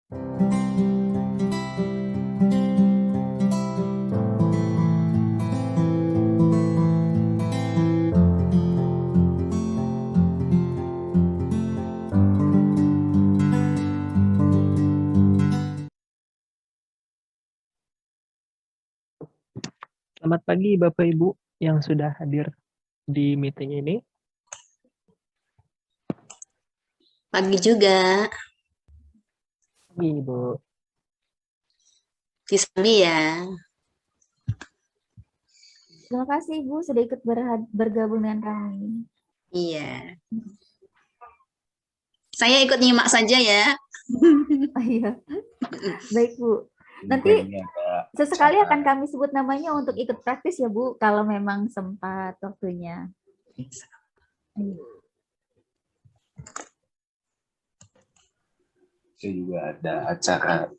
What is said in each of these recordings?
Selamat pagi Bapak Ibu yang sudah hadir di meeting ini. Pagi juga, Pagi Ibu. Kisbi ya. Terima kasih Ibu sudah ikut bergabung dengan kami. Iya. Saya ikut nyimak saja ya. Oh, iya. Baik Bu. Nanti sesekali akan kami sebut namanya untuk ikut praktis ya Bu, kalau memang sempat waktunya. Saya juga ada acara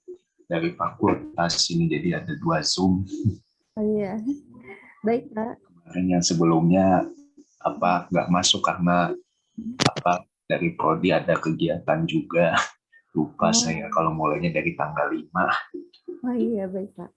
dari fakultas ini, jadi ada 2 Zoom. Oh iya, baik Pak. Kemarin yang sebelumnya nggak masuk karena dari prodi ada kegiatan juga. Lupa saya kalau mulainya dari tanggal 5. Oh iya, baik Pak.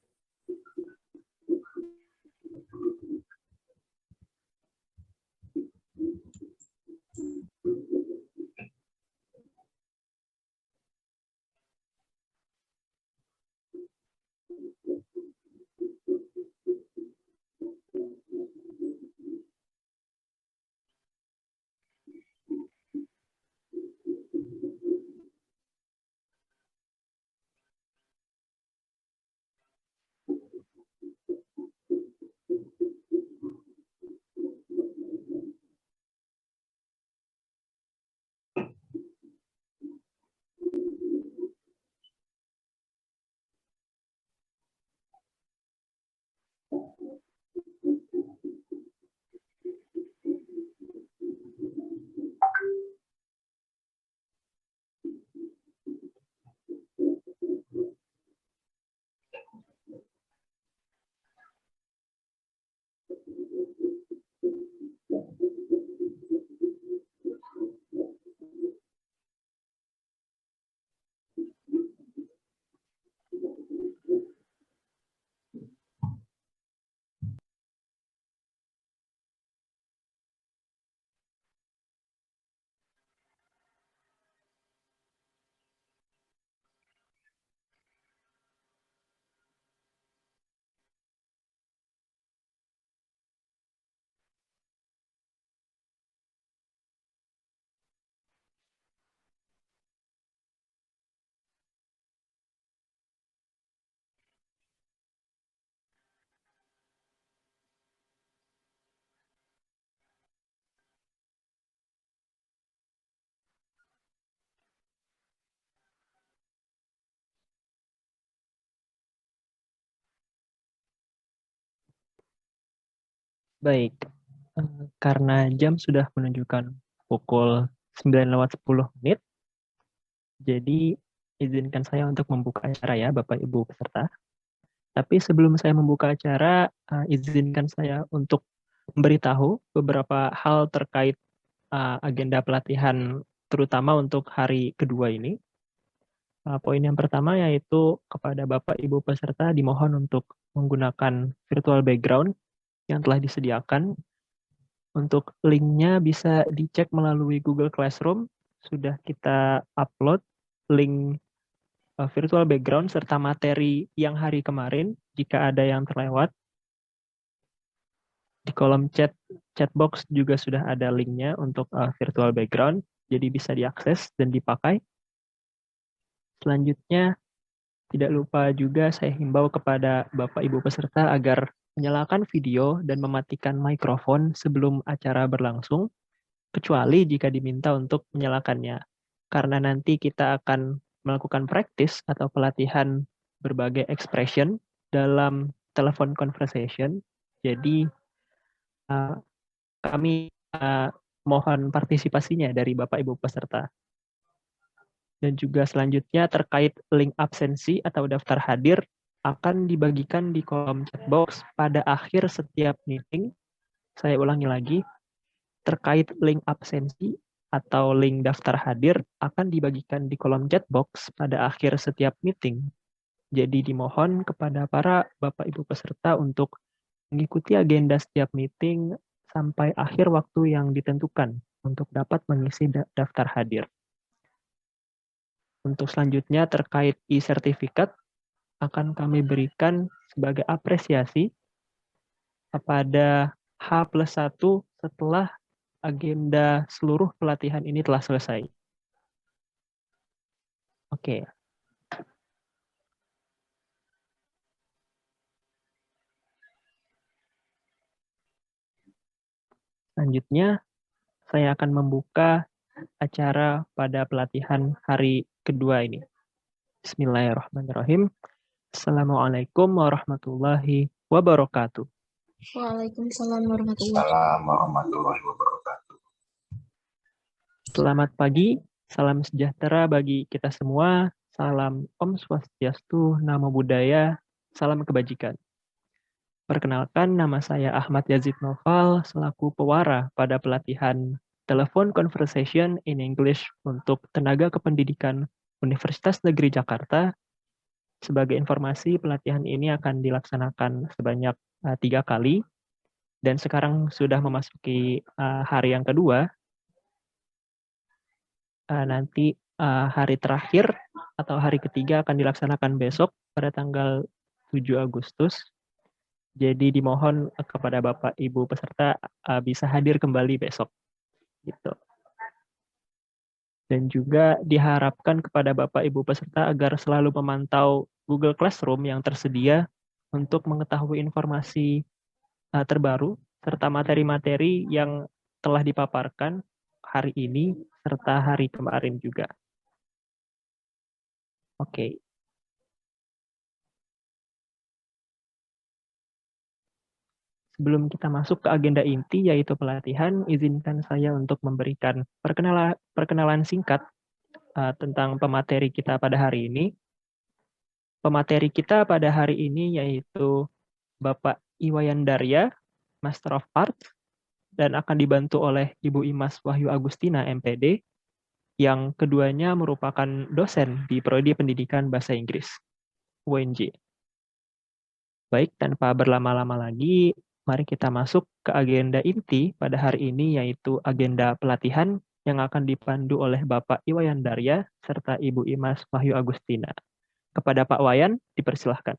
Baik, karena jam sudah menunjukkan pukul 9:10, jadi izinkan saya untuk membuka acara ya Bapak Ibu peserta. Tapi sebelum saya membuka acara, izinkan saya untuk memberitahu beberapa hal terkait agenda pelatihan, terutama untuk hari kedua ini. Poin yang pertama yaitu kepada Bapak Ibu peserta dimohon untuk menggunakan virtual background yang telah disediakan. Untuk linknya bisa dicek melalui Google Classroom. Sudah kita upload link virtual background serta materi yang hari kemarin. Jika ada yang terlewat, di kolom chat box juga sudah ada linknya untuk virtual background. Jadi bisa diakses dan dipakai. Selanjutnya, tidak lupa juga saya himbau kepada Bapak Ibu peserta agar menyalakan video dan mematikan mikrofon sebelum acara berlangsung, kecuali jika diminta untuk menyalakannya. Karena nanti kita akan melakukan praktis atau pelatihan berbagai expression dalam telepon conversation. Jadi kami mohon partisipasinya dari Bapak Ibu peserta. Dan juga selanjutnya terkait link absensi atau daftar hadir akan dibagikan di kolom chat box pada akhir setiap meeting. Saya ulangi lagi, terkait link absensi atau link daftar hadir akan dibagikan di kolom chat box pada akhir setiap meeting. Jadi dimohon kepada para Bapak Ibu peserta untuk mengikuti agenda setiap meeting sampai akhir waktu yang ditentukan untuk dapat mengisi daftar hadir. Untuk selanjutnya terkait e-sertifikat akan kami berikan sebagai apresiasi kepada H+1 setelah agenda seluruh pelatihan ini telah selesai. Oke. Selanjutnya, saya akan membuka acara pada pelatihan hari kedua ini. Bismillahirrahmanirrahim. Assalamualaikum warahmatullahi wabarakatuh. Waalaikumsalam warahmatullahi Assalamualaikum warahmatullahi wabarakatuh. Selamat pagi, salam sejahtera bagi kita semua. Salam Om Swastiastu, Namo Buddhaya, salam kebajikan. Perkenalkan, nama saya Ahmad Yazid Noval selaku pewara pada pelatihan Telephone Conversation in English untuk tenaga kependidikan Universitas Negeri Jakarta. Sebagai informasi, pelatihan ini akan dilaksanakan sebanyak 3 kali, dan sekarang sudah memasuki hari yang kedua. Nanti hari terakhir atau hari ketiga akan dilaksanakan besok pada tanggal 7 Agustus. Jadi dimohon kepada Bapak Ibu peserta bisa hadir kembali besok. Gitu. Dan juga diharapkan kepada Bapak Ibu peserta agar selalu memantau Google Classroom yang tersedia untuk mengetahui informasi terbaru serta materi-materi yang telah dipaparkan hari ini serta hari kemarin juga. Oke. Sebelum kita masuk ke agenda inti yaitu pelatihan, izinkan saya untuk memberikan perkenalan singkat tentang pemateri kita pada hari ini. Pemateri kita pada hari ini yaitu Bapak Iwayan Darya, Master of Arts, dan akan dibantu oleh Ibu Imas Wahyu Agustina, MPD, yang keduanya merupakan dosen di Prodi Pendidikan Bahasa Inggris, UNJ. Baik, tanpa berlama-lama lagi, mari kita masuk ke agenda inti pada hari ini, yaitu agenda pelatihan yang akan dipandu oleh Bapak Iwayan Darya serta Ibu Imas Wahyu Agustina. Kepada Pak Wayan, dipersilahkan.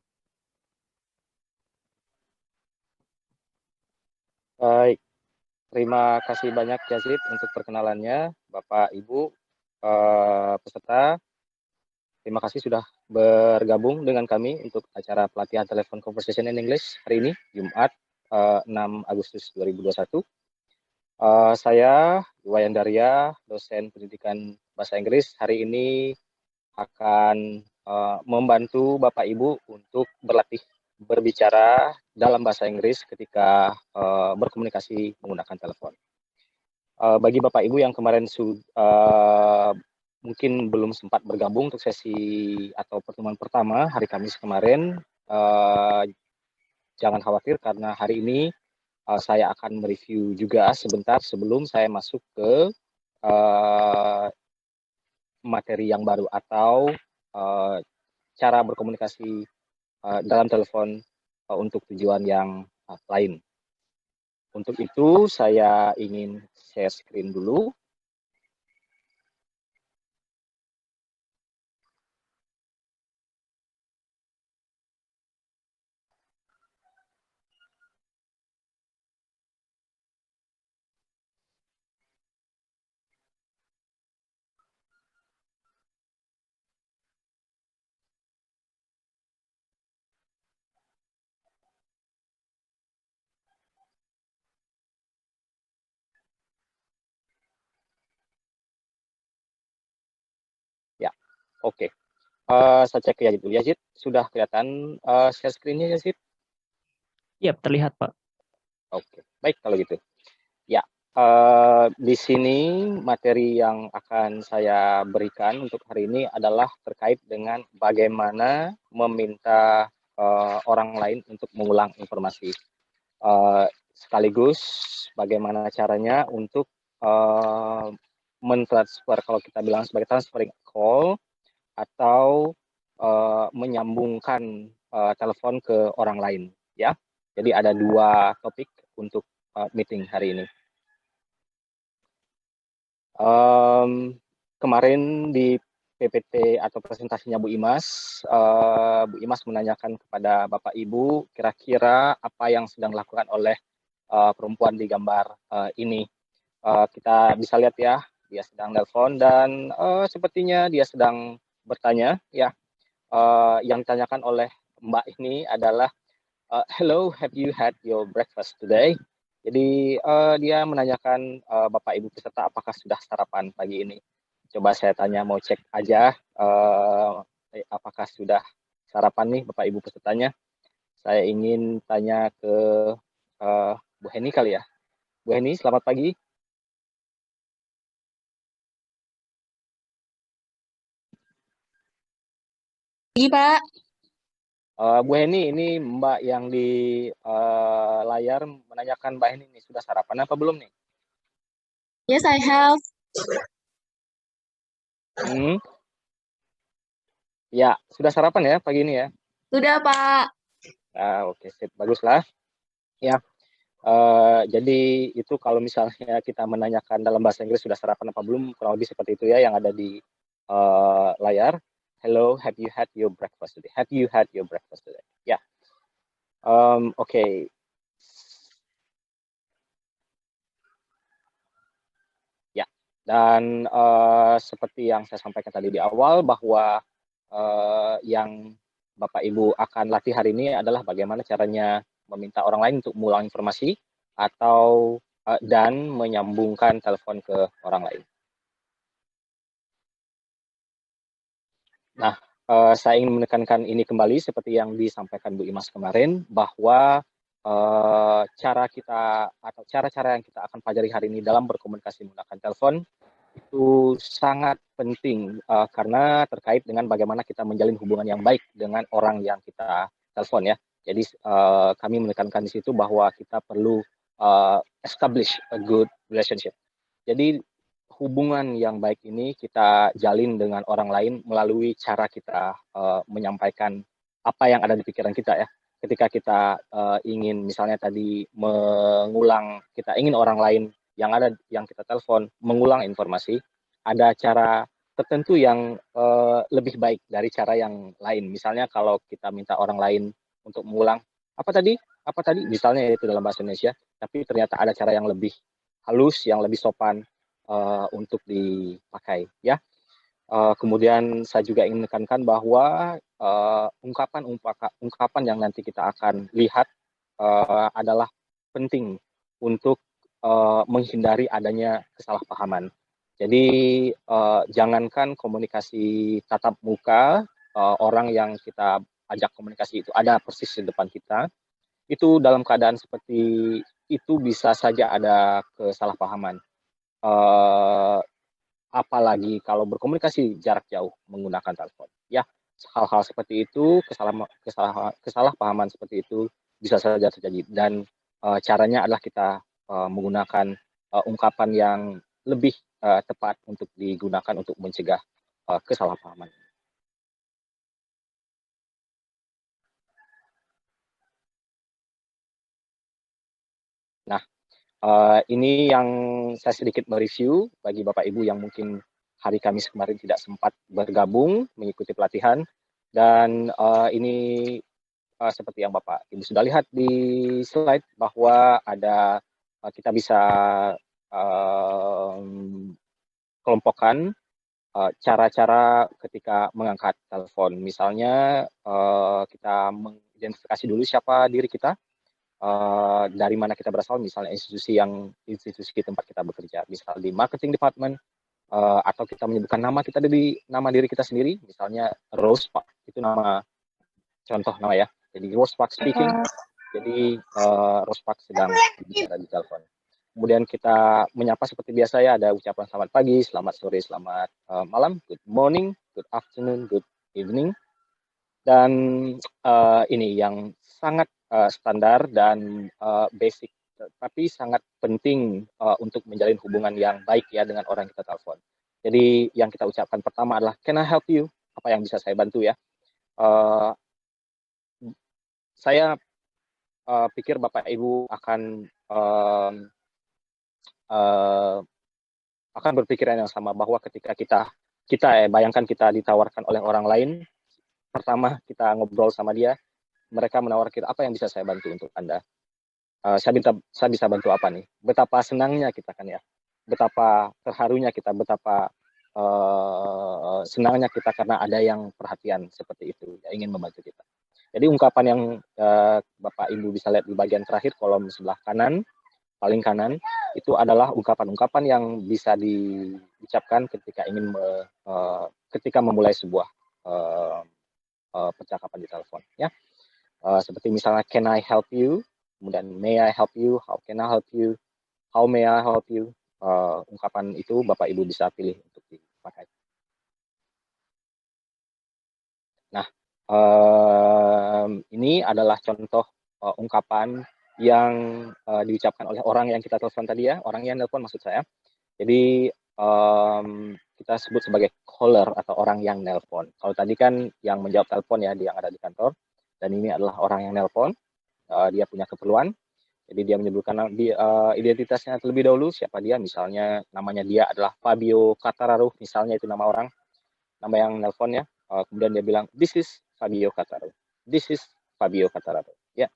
Baik, terima kasih banyak Yazid untuk perkenalannya, Bapak Ibu peserta. Terima kasih sudah bergabung dengan kami untuk acara pelatihan Telephone Conversation in English hari ini, Jumat 6 Agustus 2021. Saya Iwayan Darya, dosen pendidikan bahasa Inggris. Hari ini akan membantu Bapak Ibu untuk berlatih berbicara dalam bahasa Inggris ketika berkomunikasi menggunakan telepon. Bagi Bapak Ibu yang kemarin mungkin belum sempat bergabung untuk sesi atau pertemuan pertama hari Kamis kemarin, jangan khawatir karena hari ini saya akan mereview juga sebentar sebelum saya masuk ke materi yang baru atau cara berkomunikasi dalam telepon untuk tujuan yang lain. Untuk itu saya ingin share screen dulu. Ya, oke. Saya cek Yazid dulu. Yazid, sudah kelihatan share screen-nya Yazid? Iya, terlihat Pak. Oke, baik kalau gitu. Ya, di sini materi yang akan saya berikan untuk hari ini adalah terkait dengan bagaimana meminta orang lain untuk mengulang informasi. Sekaligus bagaimana caranya untuk mentransfer, kalau kita bilang sebagai transferring call, atau menyambungkan telepon ke orang lain, ya. Jadi ada 2 topik untuk meeting hari ini. Kemarin di PPT atau presentasinya Bu Imas, Bu Imas menanyakan kepada Bapak Ibu kira-kira apa yang sedang dilakukan oleh perempuan di gambar ini. Kita bisa lihat ya, dia sedang telepon dan sepertinya dia sedang bertanya ya. Yang ditanyakan oleh Mbak ini adalah hello, have you had your breakfast today? Jadi dia menanyakan Bapak Ibu peserta apakah sudah sarapan pagi ini. Coba saya tanya, mau cek aja apakah sudah sarapan nih Bapak Ibu pesertanya. Saya ingin tanya ke Bu Heni kali ya. Bu Heni, selamat pagi. Pagi, Pak. Bu Heni, ini Mbak yang di layar menanyakan Mbak Heni, sudah sarapan apa belum nih? Yes, I have. Ya, sudah sarapan ya pagi ini ya? Sudah, Pak. Oke, sip, baguslah. Ya, jadi itu kalau misalnya kita menanyakan dalam bahasa Inggris sudah sarapan apa belum, kurang lebih seperti itu ya yang ada di layar. Hello, have you had your breakfast today? Have you had your breakfast today? Ya. Oke. Ya, dan seperti yang saya sampaikan tadi di awal bahwa yang Bapak Ibu akan latih hari ini adalah bagaimana caranya meminta orang lain untuk mengulang informasi atau dan menyambungkan telepon ke orang lain. Nah, saya ingin menekankan ini kembali seperti yang disampaikan Bu Imas kemarin, bahwa cara-cara yang kita akan pelajari hari ini dalam berkomunikasi menggunakan telepon itu sangat penting karena terkait dengan bagaimana kita menjalin hubungan yang baik dengan orang yang kita telepon ya. Jadi kami menekankan di situ bahwa kita perlu establish a good relationship. Jadi hubungan yang baik ini kita jalin dengan orang lain melalui cara kita menyampaikan apa yang ada di pikiran kita ya. Ketika kita ingin misalnya tadi kita ingin orang lain yang kita telepon mengulang informasi, ada cara tertentu yang lebih baik dari cara yang lain. Misalnya kalau kita minta orang lain untuk mengulang apa tadi, misalnya itu dalam bahasa Indonesia, tapi ternyata ada cara yang lebih halus, yang lebih sopan untuk dipakai ya. Kemudian saya juga ingin menekankan bahwa ungkapan yang nanti kita akan lihat adalah penting untuk menghindari adanya kesalahpahaman. Jadi jangankan komunikasi tatap muka, orang yang kita ajak komunikasi itu ada persis di depan kita, itu dalam keadaan seperti itu bisa saja ada kesalahpahaman. Apalagi kalau berkomunikasi jarak jauh menggunakan telepon. Ya, hal-hal seperti itu, kesalahpahaman seperti itu bisa saja terjadi. Dan caranya adalah kita menggunakan ungkapan yang lebih tepat untuk digunakan untuk mencegah kesalahpahaman. Nah, ini yang saya sedikit mereview bagi Bapak Ibu yang mungkin hari Kamis kemarin tidak sempat bergabung mengikuti pelatihan. Dan ini seperti yang Bapak Ibu sudah lihat di slide bahwa ada kita bisa kelompokkan cara-cara ketika mengangkat telepon. Misalnya kita mengidentifikasi dulu siapa diri kita, dari mana kita berasal, misalnya institusi tempat kita bekerja, misal di marketing department, atau kita menyebutkan nama diri kita sendiri, misalnya Rose Park, itu contoh nama ya. Jadi Rose Park speaking. Jadi Rose Park sedang bicara di telepon. Kemudian kita menyapa seperti biasa ya, ada ucapan selamat pagi, selamat sore, selamat malam, good morning, good afternoon, good evening. Dan ini yang sangat standar dan basic tapi sangat penting untuk menjalin hubungan yang baik ya dengan orang yang kita telepon. Jadi yang kita ucapkan pertama adalah can I help you? Apa yang bisa saya bantu ya? Saya pikir Bapak Ibu akan berpikiran yang sama bahwa ketika kita bayangkan kita ditawarkan oleh orang lain, pertama kita ngobrol sama dia, mereka menawar kita, apa yang bisa saya bantu untuk Anda? Saya bisa bantu apa nih? Betapa senangnya kita kan ya, betapa terharunya kita, betapa senangnya kita karena ada yang perhatian seperti itu, ya, ingin membantu kita. Jadi ungkapan yang Bapak Ibu bisa lihat di bagian terakhir kolom sebelah kanan, paling kanan, itu adalah ungkapan-ungkapan yang bisa diucapkan ketika ketika memulai sebuah percakapan di telepon. Ya, seperti misalnya can I help you, kemudian may I help you, how can I help you, how may I help you. Ungkapan itu Bapak Ibu bisa pilih untuk dipakai. Nah, ini adalah contoh ungkapan yang diucapkan oleh orang yang kita telepon tadi ya, orang yang telepon maksud saya. Jadi kita sebut sebagai caller atau orang yang nelpon. Kalau tadi kan yang menjawab telepon ya, dia yang ada di kantor, dan ini adalah orang yang nelpon, dia punya keperluan, jadi dia menyebutkan identitasnya terlebih dahulu, siapa dia, misalnya namanya dia adalah Fabio Cattararo, misalnya itu nama orang, nama yang nelponnya. Kemudian dia bilang, this is Fabio Cattararo. This is Fabio Cattararo. Ya.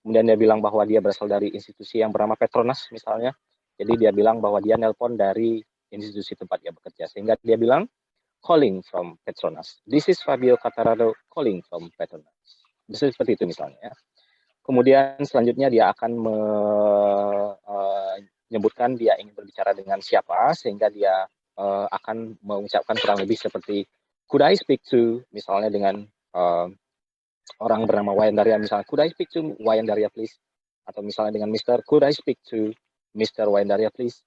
Kemudian dia bilang bahwa dia berasal dari institusi yang bernama Petronas misalnya. Jadi dia bilang bahwa dia nelpon dari institusi tempat dia bekerja. Sehingga dia bilang, calling from Petronas. This is Fabio Cattararo calling from Petronas. Bisa seperti itu misalnya. Kemudian selanjutnya dia akan menyebutkan dia ingin berbicara dengan siapa, sehingga dia akan mengucapkan kurang lebih seperti could I speak to, misalnya dengan orang bernama Wayan Daria, misalnya could I speak to Wayan Daria please, atau misalnya dengan Mr. could I speak to Mr. Wayan Daria please,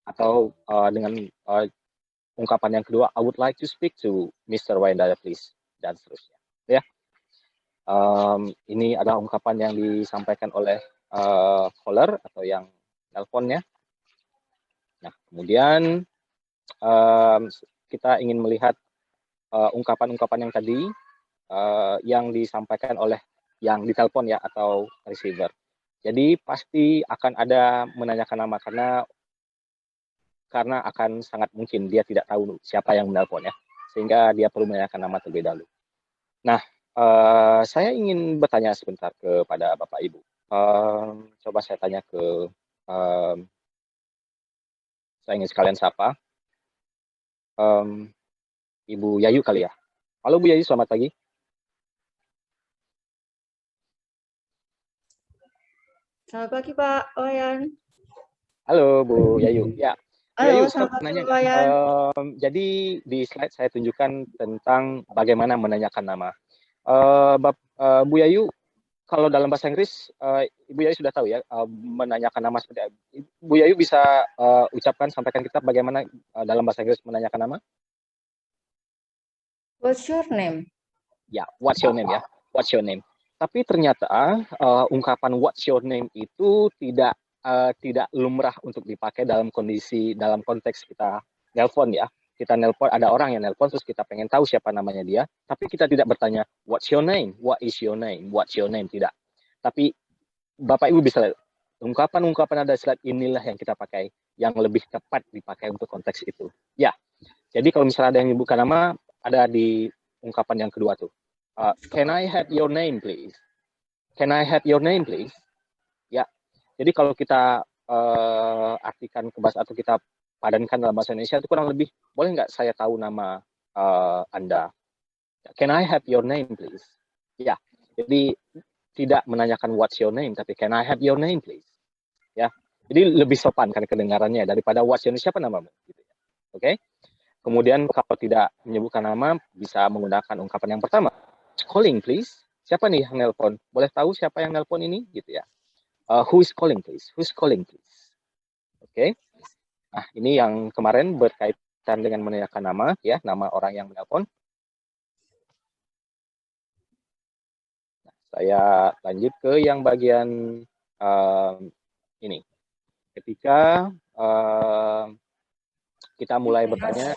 atau dengan ungkapan yang kedua I would like to speak to Mr. Wayan Daria please, dan seterusnya ya. Ini adalah ungkapan yang disampaikan oleh caller atau yang nelponnya. Nah, kemudian kita ingin melihat ungkapan-ungkapan yang tadi yang disampaikan oleh yang ditelepon ya atau receiver. Jadi pasti akan ada menanyakan nama karena akan sangat mungkin dia tidak tahu siapa yang menelpon ya, sehingga dia perlu menanyakan nama terlebih dahulu. Nah, saya ingin bertanya sebentar kepada Bapak Ibu. Coba saya tanya ke saya ingin sekalian sapa Ibu Yayu kali ya. Halo Bu Yayu, selamat pagi. Selamat pagi Pak Wayan. Halo Bu Yayu. Ya, Bu Yayu, selamat nanya. pagi Wayan. Jadi di slide saya tunjukkan tentang bagaimana menanyakan nama. Bu Yayu, kalau dalam bahasa Inggris, Ibu Yayu sudah tahu ya, menanyakan nama seperti apa. Bu Yayu bisa ucapkan, sampaikan kita bagaimana dalam bahasa Inggris menanyakan nama? What's your name? Ya, what's your name ya, what's your name. Tapi ternyata ungkapan what's your name itu tidak lumrah untuk dipakai dalam konteks kita nelpon ya. Kita nelpon, ada orang yang nelpon terus kita pengen tahu siapa namanya dia, tapi kita tidak bertanya what's your name, what is your name, what's your name, tidak. Tapi Bapak Ibu bisa lihat ungkapan-ungkapan ada slide inilah yang kita pakai, yang lebih tepat dipakai untuk konteks itu. Ya, jadi kalau misalnya ada yang menyebutkan nama, ada di ungkapan yang kedua tuh. Can I have your name please? Can I have your name please? Ya, jadi kalau kita artikan ke bahasa atau kita padankan dalam bahasa Indonesia itu kurang lebih, boleh nggak saya tahu nama Anda? Can I have your name please? Ya, jadi tidak menanyakan what's your name, tapi can I have your name please? Ya, jadi lebih sopan kan kedengarannya daripada what's your name, siapa namamu? Gitu ya. Oke. Kemudian kalau tidak menyebutkan nama, bisa menggunakan ungkapan yang pertama. Calling please. Siapa nih yang nelpon? Boleh tahu siapa yang nelpon ini? Gitu ya. Who is calling please? Who's calling please? Oke. Nah, ini yang kemarin berkaitan dengan menanyakan nama, ya, nama orang yang menelpon. Nah, saya lanjut ke yang bagian ini. Ketika kita mulai bertanya,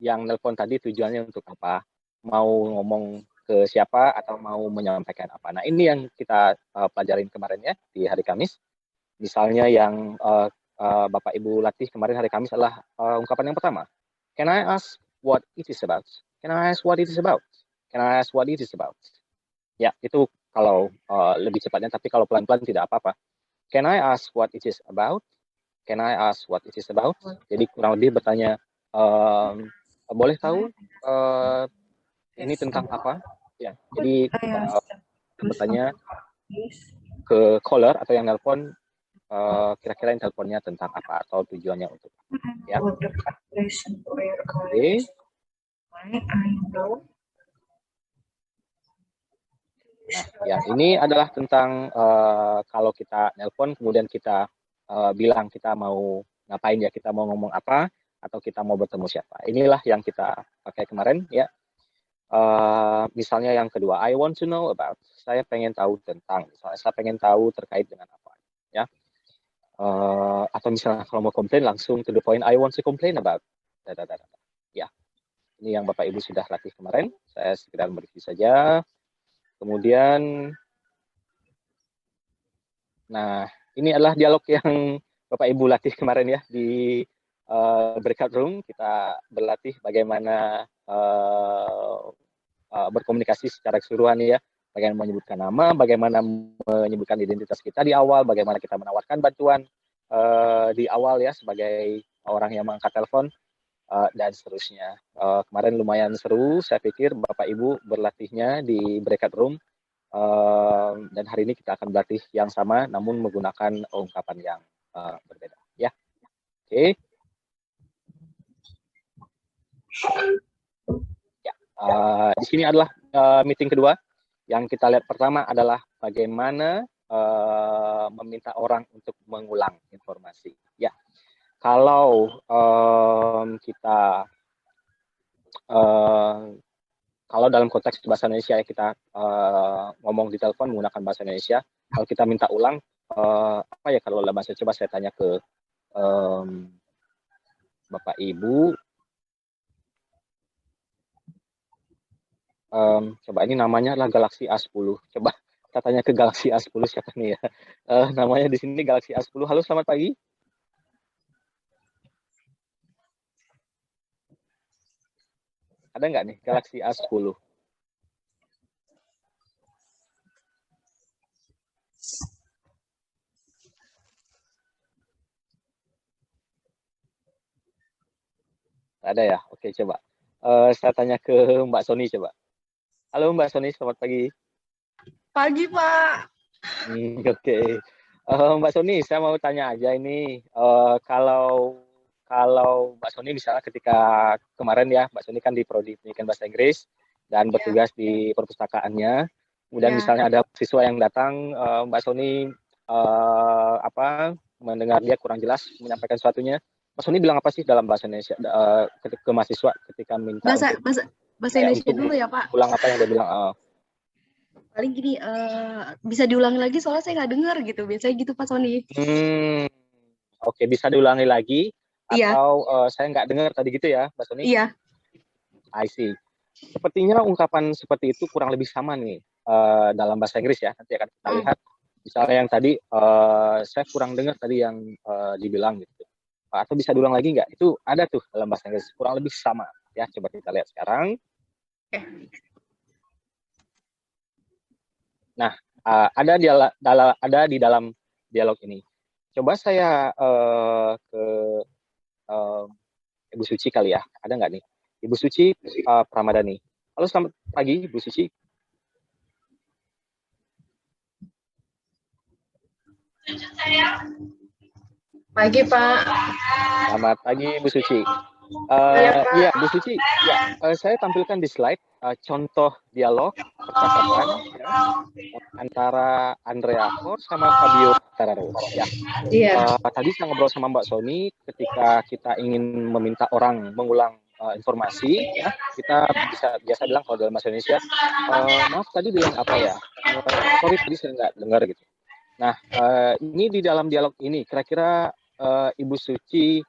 yang nelpon tadi tujuannya untuk apa, mau ngomong ke siapa atau mau menyampaikan apa. Nah, ini yang kita pelajarin kemarin ya di hari Kamis. Misalnya yang Bapak Ibu latih kemarin hari Kamis adalah ungkapan yang pertama. Can I ask what it is about? Can I ask what it is about? Can I ask what it is about? Ya, itu kalau lebih cepatnya, tapi kalau pelan-pelan tidak apa-apa. Can I ask what it is about? Can I ask what it is about? Jadi kurang lebih bertanya, boleh tahu ini tentang apa? Ya, jadi bertanya ke caller atau yang nelpon, kira-kira yang teleponnya tentang apa atau tujuannya untuk apa. Ya. Oke. Nah, yang ini adalah tentang kalau kita nelpon kemudian kita bilang kita mau ngapain ya, kita mau ngomong apa atau kita mau bertemu siapa. Inilah yang kita pakai kemarin ya. Misalnya yang kedua, I want to know about. Saya pengen tahu tentang. Misalnya saya pengen tahu terkait dengan apa ya. Atau misalnya kalau mau komplain langsung to the point, I want to complain about. Ya. Ini yang Bapak Ibu sudah latih kemarin. Saya sekedar mereview saja. Kemudian, nah ini adalah dialog yang Bapak Ibu latih kemarin ya di breakout room. Kita berlatih bagaimana berkomunikasi secara keseluruhan ya. Bagaimana menyebutkan nama, bagaimana menyebutkan identitas kita di awal, bagaimana kita menawarkan bantuan di awal ya sebagai orang yang mengangkat telepon. Dan seterusnya. Kemarin lumayan seru, saya pikir Bapak Ibu berlatihnya di breakout room, dan hari ini kita akan berlatih yang sama, namun menggunakan ungkapan yang berbeda. Ya, oke. Ya, di sini adalah meeting kedua. Yang kita lihat pertama adalah bagaimana meminta orang untuk mengulang informasi. Ya. Kalau kita kalau dalam konteks bahasa Indonesia ya kita ngomong di telepon menggunakan bahasa Indonesia, kalau kita minta ulang apa ya kalau dalam bahasa, coba saya tanya ke Bapak Ibu, coba ini namanya adalah Galaxy A10, coba kita tanya ke Galaxy A10 siapa nih ya, namanya di sini Galaxy A10. Halo, selamat pagi. Ada nggak nih Galaxy A10? Ada ya? Oke, coba. Saya tanya ke Mbak Sony coba. Halo Mbak Sony, selamat pagi. Pagi, Pak. Oke. Mbak Sony, saya mau tanya aja ini. Kalau Mbak Sony misalnya ketika kemarin ya, Mbak Sony kan di Prodi Pendidikan Bahasa Inggris dan bertugas di perpustakaannya. Kemudian misalnya ada siswa yang datang, Mbak Sony mendengar dia kurang jelas menyampaikan sesuatunya. Mbak Sony bilang apa sih dalam bahasa Indonesia ke mahasiswa ketika minta bahasa Indonesia dulu ya, Pak. Ulang apa yang dia bilang? Paling gini, bisa diulangi lagi soalnya saya nggak dengar gitu. Biasanya gitu Pak Sony. Oke, bisa diulangi lagi. Iya. Atau saya nggak dengar tadi gitu ya, Mbak Sony? Iya. I see. Sepertinya ungkapan seperti itu kurang lebih sama nih dalam bahasa Inggris ya. Nanti akan kita lihat. Misalnya yang tadi, saya kurang dengar tadi yang dibilang gitu. Atau bisa diulang lagi nggak? Itu ada tuh dalam bahasa Inggris. Kurang lebih sama. Ya, coba kita lihat sekarang. Nah, ada di dalam dialog ini. Coba saya ke Ibu Suci kali ya, ada nggak nih? Ibu Suci Pramadani. Halo, selamat pagi Ibu Suci. Pagi Pak. Selamat pagi Ibu Suci. Iya Bu Suci, ya, saya tampilkan di slide contoh dialog percakapan ya, antara Andrea Kor sama Fabio Tararo. Ya. Tadi saya ngobrol sama Mbak Sony ketika kita ingin meminta orang mengulang informasi, ya, kita biasa bilang kalau dalam bahasa Indonesia, maaf tadi bilang apa ya? Sorry tadi saya nggak dengar gitu. Nah, ini di dalam dialog ini, kira-kira Ibu Suci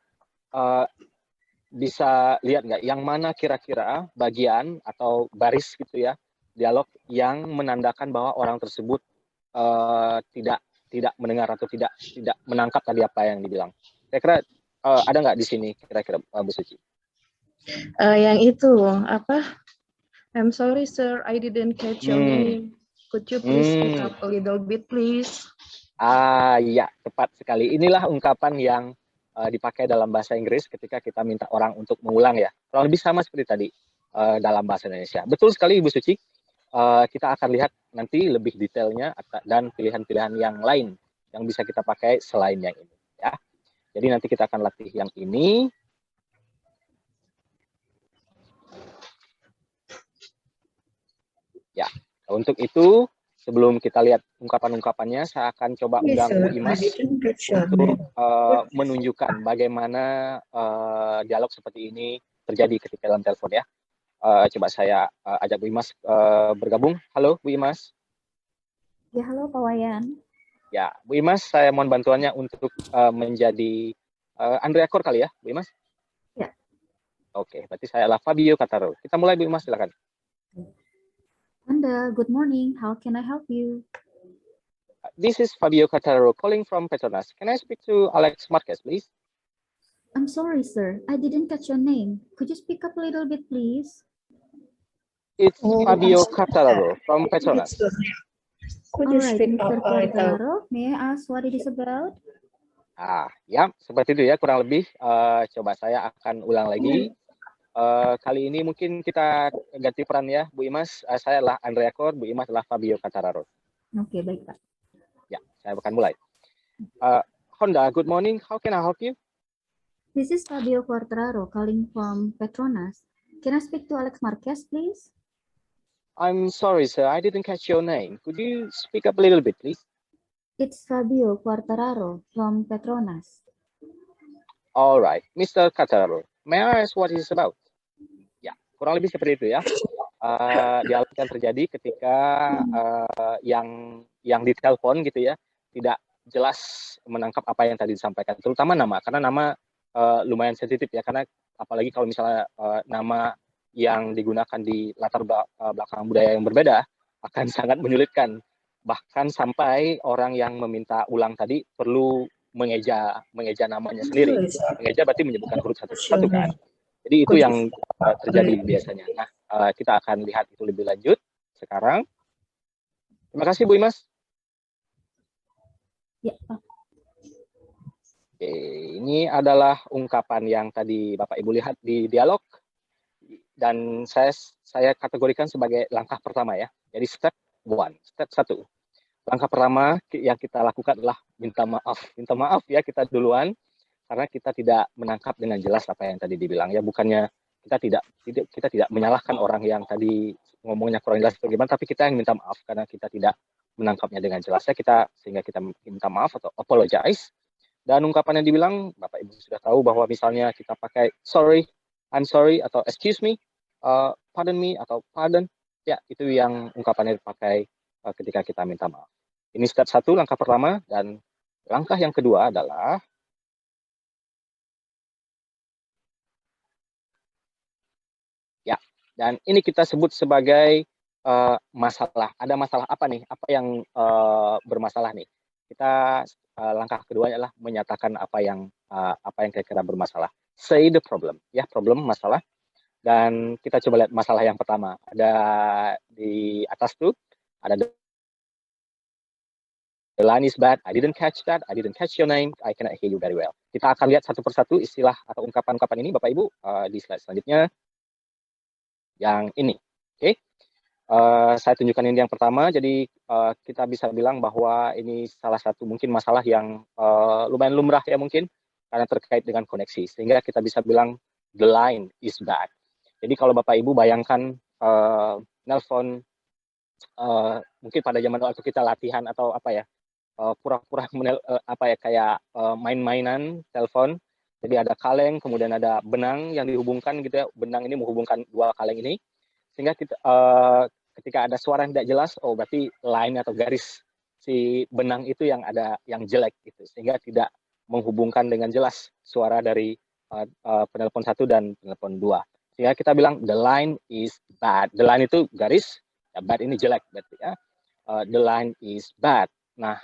bisa lihat nggak yang mana kira-kira bagian atau baris gitu ya, dialog yang menandakan bahwa orang tersebut tidak mendengar atau tidak menangkap tadi apa yang dibilang. Kira-kira ada nggak di sini kira-kira Bu Suci? Yang itu apa? I'm sorry sir, I didn't catch your name. Could you please speak up a little bit please? Ya, tepat sekali. Inilah ungkapan yang dipakai dalam bahasa Inggris ketika kita minta orang untuk mengulang ya. Kurang lebih sama seperti tadi dalam bahasa Indonesia. Betul sekali Ibu Suci. Kita akan lihat nanti lebih detailnya dan pilihan-pilihan yang lain yang bisa kita pakai selain yang ini ya. Jadi nanti kita akan latih yang ini. Ya, untuk itu sebelum kita lihat ungkapan-ungkapannya, saya akan coba undang Bu Imas untuk menunjukkan bagaimana dialog seperti ini terjadi ketika dalam telepon ya. Coba saya ajak Bu Imas bergabung. Halo Bu Imas. Ya, halo Pak Wayan. Ya, Bu Imas, saya mohon bantuannya untuk menjadi Andrea Kor kali ya, Bu Imas? Ya. Oke, berarti saya adalah Fabio Kataro. Kita mulai Bu Imas, silakan. Anda, good morning. How can I help you? This is Fabio Kataro calling from Petronas. Can I speak to Alex Marquez, please? I'm sorry, sir. I didn't catch your name. Could you speak up a little bit, please? It's Fabio Kataro from Petronas. All right, Mr. Quartararo, may I ask what it is about? Ya, seperti itu ya, kurang lebih. Coba saya akan ulang lagi. Kali ini mungkin kita ganti peran ya, Bu Imas. Saya adalah Andrea Kor, Bu Imas adalah Fabio Kataro. Oke, baik Pak. Ya, saya akan mulai. Honda, good morning. How can I help you? This is Fabio Quartararo calling from Petronas. Can I speak to Alex Marquez, please? I'm sorry, sir. I didn't catch your name. Could you speak up a little bit, please? It's Fabio Quartararo from Petronas. All right, Mr. Kataro. May I ask what is about? Ya, kurang lebih seperti itu ya. Dialog yang terjadi ketika yang ditelepon gitu ya tidak jelas menangkap apa yang tadi disampaikan, terutama nama, karena nama lumayan sensitif ya, karena apalagi kalau misalnya nama yang digunakan di latar belakang budaya yang berbeda akan sangat menyulitkan, bahkan sampai orang yang meminta ulang tadi perlu mengeja namanya sendiri. Mengeja berarti menyebutkan huruf satu-satu kan. Jadi itu yang terjadi biasanya. Nah, kita akan lihat itu lebih lanjut sekarang. Terima kasih Bu Imas. Ya, Pak. Oke, ini adalah ungkapan yang tadi Bapak Ibu lihat di dialog dan saya kategorikan sebagai langkah pertama ya. Jadi step 1, step 1. Langkah pertama yang kita lakukan adalah minta maaf. Minta maaf ya kita duluan karena kita tidak menangkap dengan jelas apa yang tadi dibilang ya. Bukannya kita tidak menyalahkan orang yang tadi ngomongnya kurang jelas bagaimana, tapi kita yang minta maaf karena kita tidak menangkapnya dengan jelas ya, sehingga kita minta maaf atau apologize. Dan ungkapan yang dibilang Bapak Ibu sudah tahu bahwa misalnya kita pakai sorry, I'm sorry atau excuse me, pardon me atau pardon ya, itu yang ungkapannya dipakai ketika kita minta maaf. Ini step 1, langkah pertama, dan langkah yang kedua adalah ya, dan ini kita sebut sebagai masalah. Ada masalah apa nih? Apa yang bermasalah nih? Kita langkah kedua adalah menyatakan apa yang kira-kira bermasalah. Say the problem, ya, problem, masalah. Dan kita coba lihat masalah yang pertama. Ada di atas tuh, ada the line is bad, I didn't catch that, I didn't catch your name, I cannot hear you very well. Kita akan lihat satu persatu istilah atau ungkapan-ungkapan ini Bapak Ibu di slide selanjutnya. Yang ini, oke. Saya tunjukkan ini yang pertama, jadi kita bisa bilang bahwa ini salah satu mungkin masalah yang lumayan lumrah ya mungkin, karena terkait dengan koneksi, sehingga kita bisa bilang the line is bad. Jadi kalau Bapak Ibu bayangkan nelpon, mungkin pada zaman waktu kita latihan atau apa ya, pura-pura kayak main-mainan telepon. Jadi ada kaleng, kemudian ada benang yang dihubungkan gitu ya. Benang ini menghubungkan dua kaleng ini, sehingga kita ketika ada suara yang tidak jelas, oh berarti line atau garis si benang itu yang ada yang jelek gitu, sehingga tidak menghubungkan dengan jelas suara dari penelpon 1 dan penelpon 2. Sehingga kita bilang the line is bad. The line itu garis, ya bad ini jelek berarti ya. The line is bad. Nah,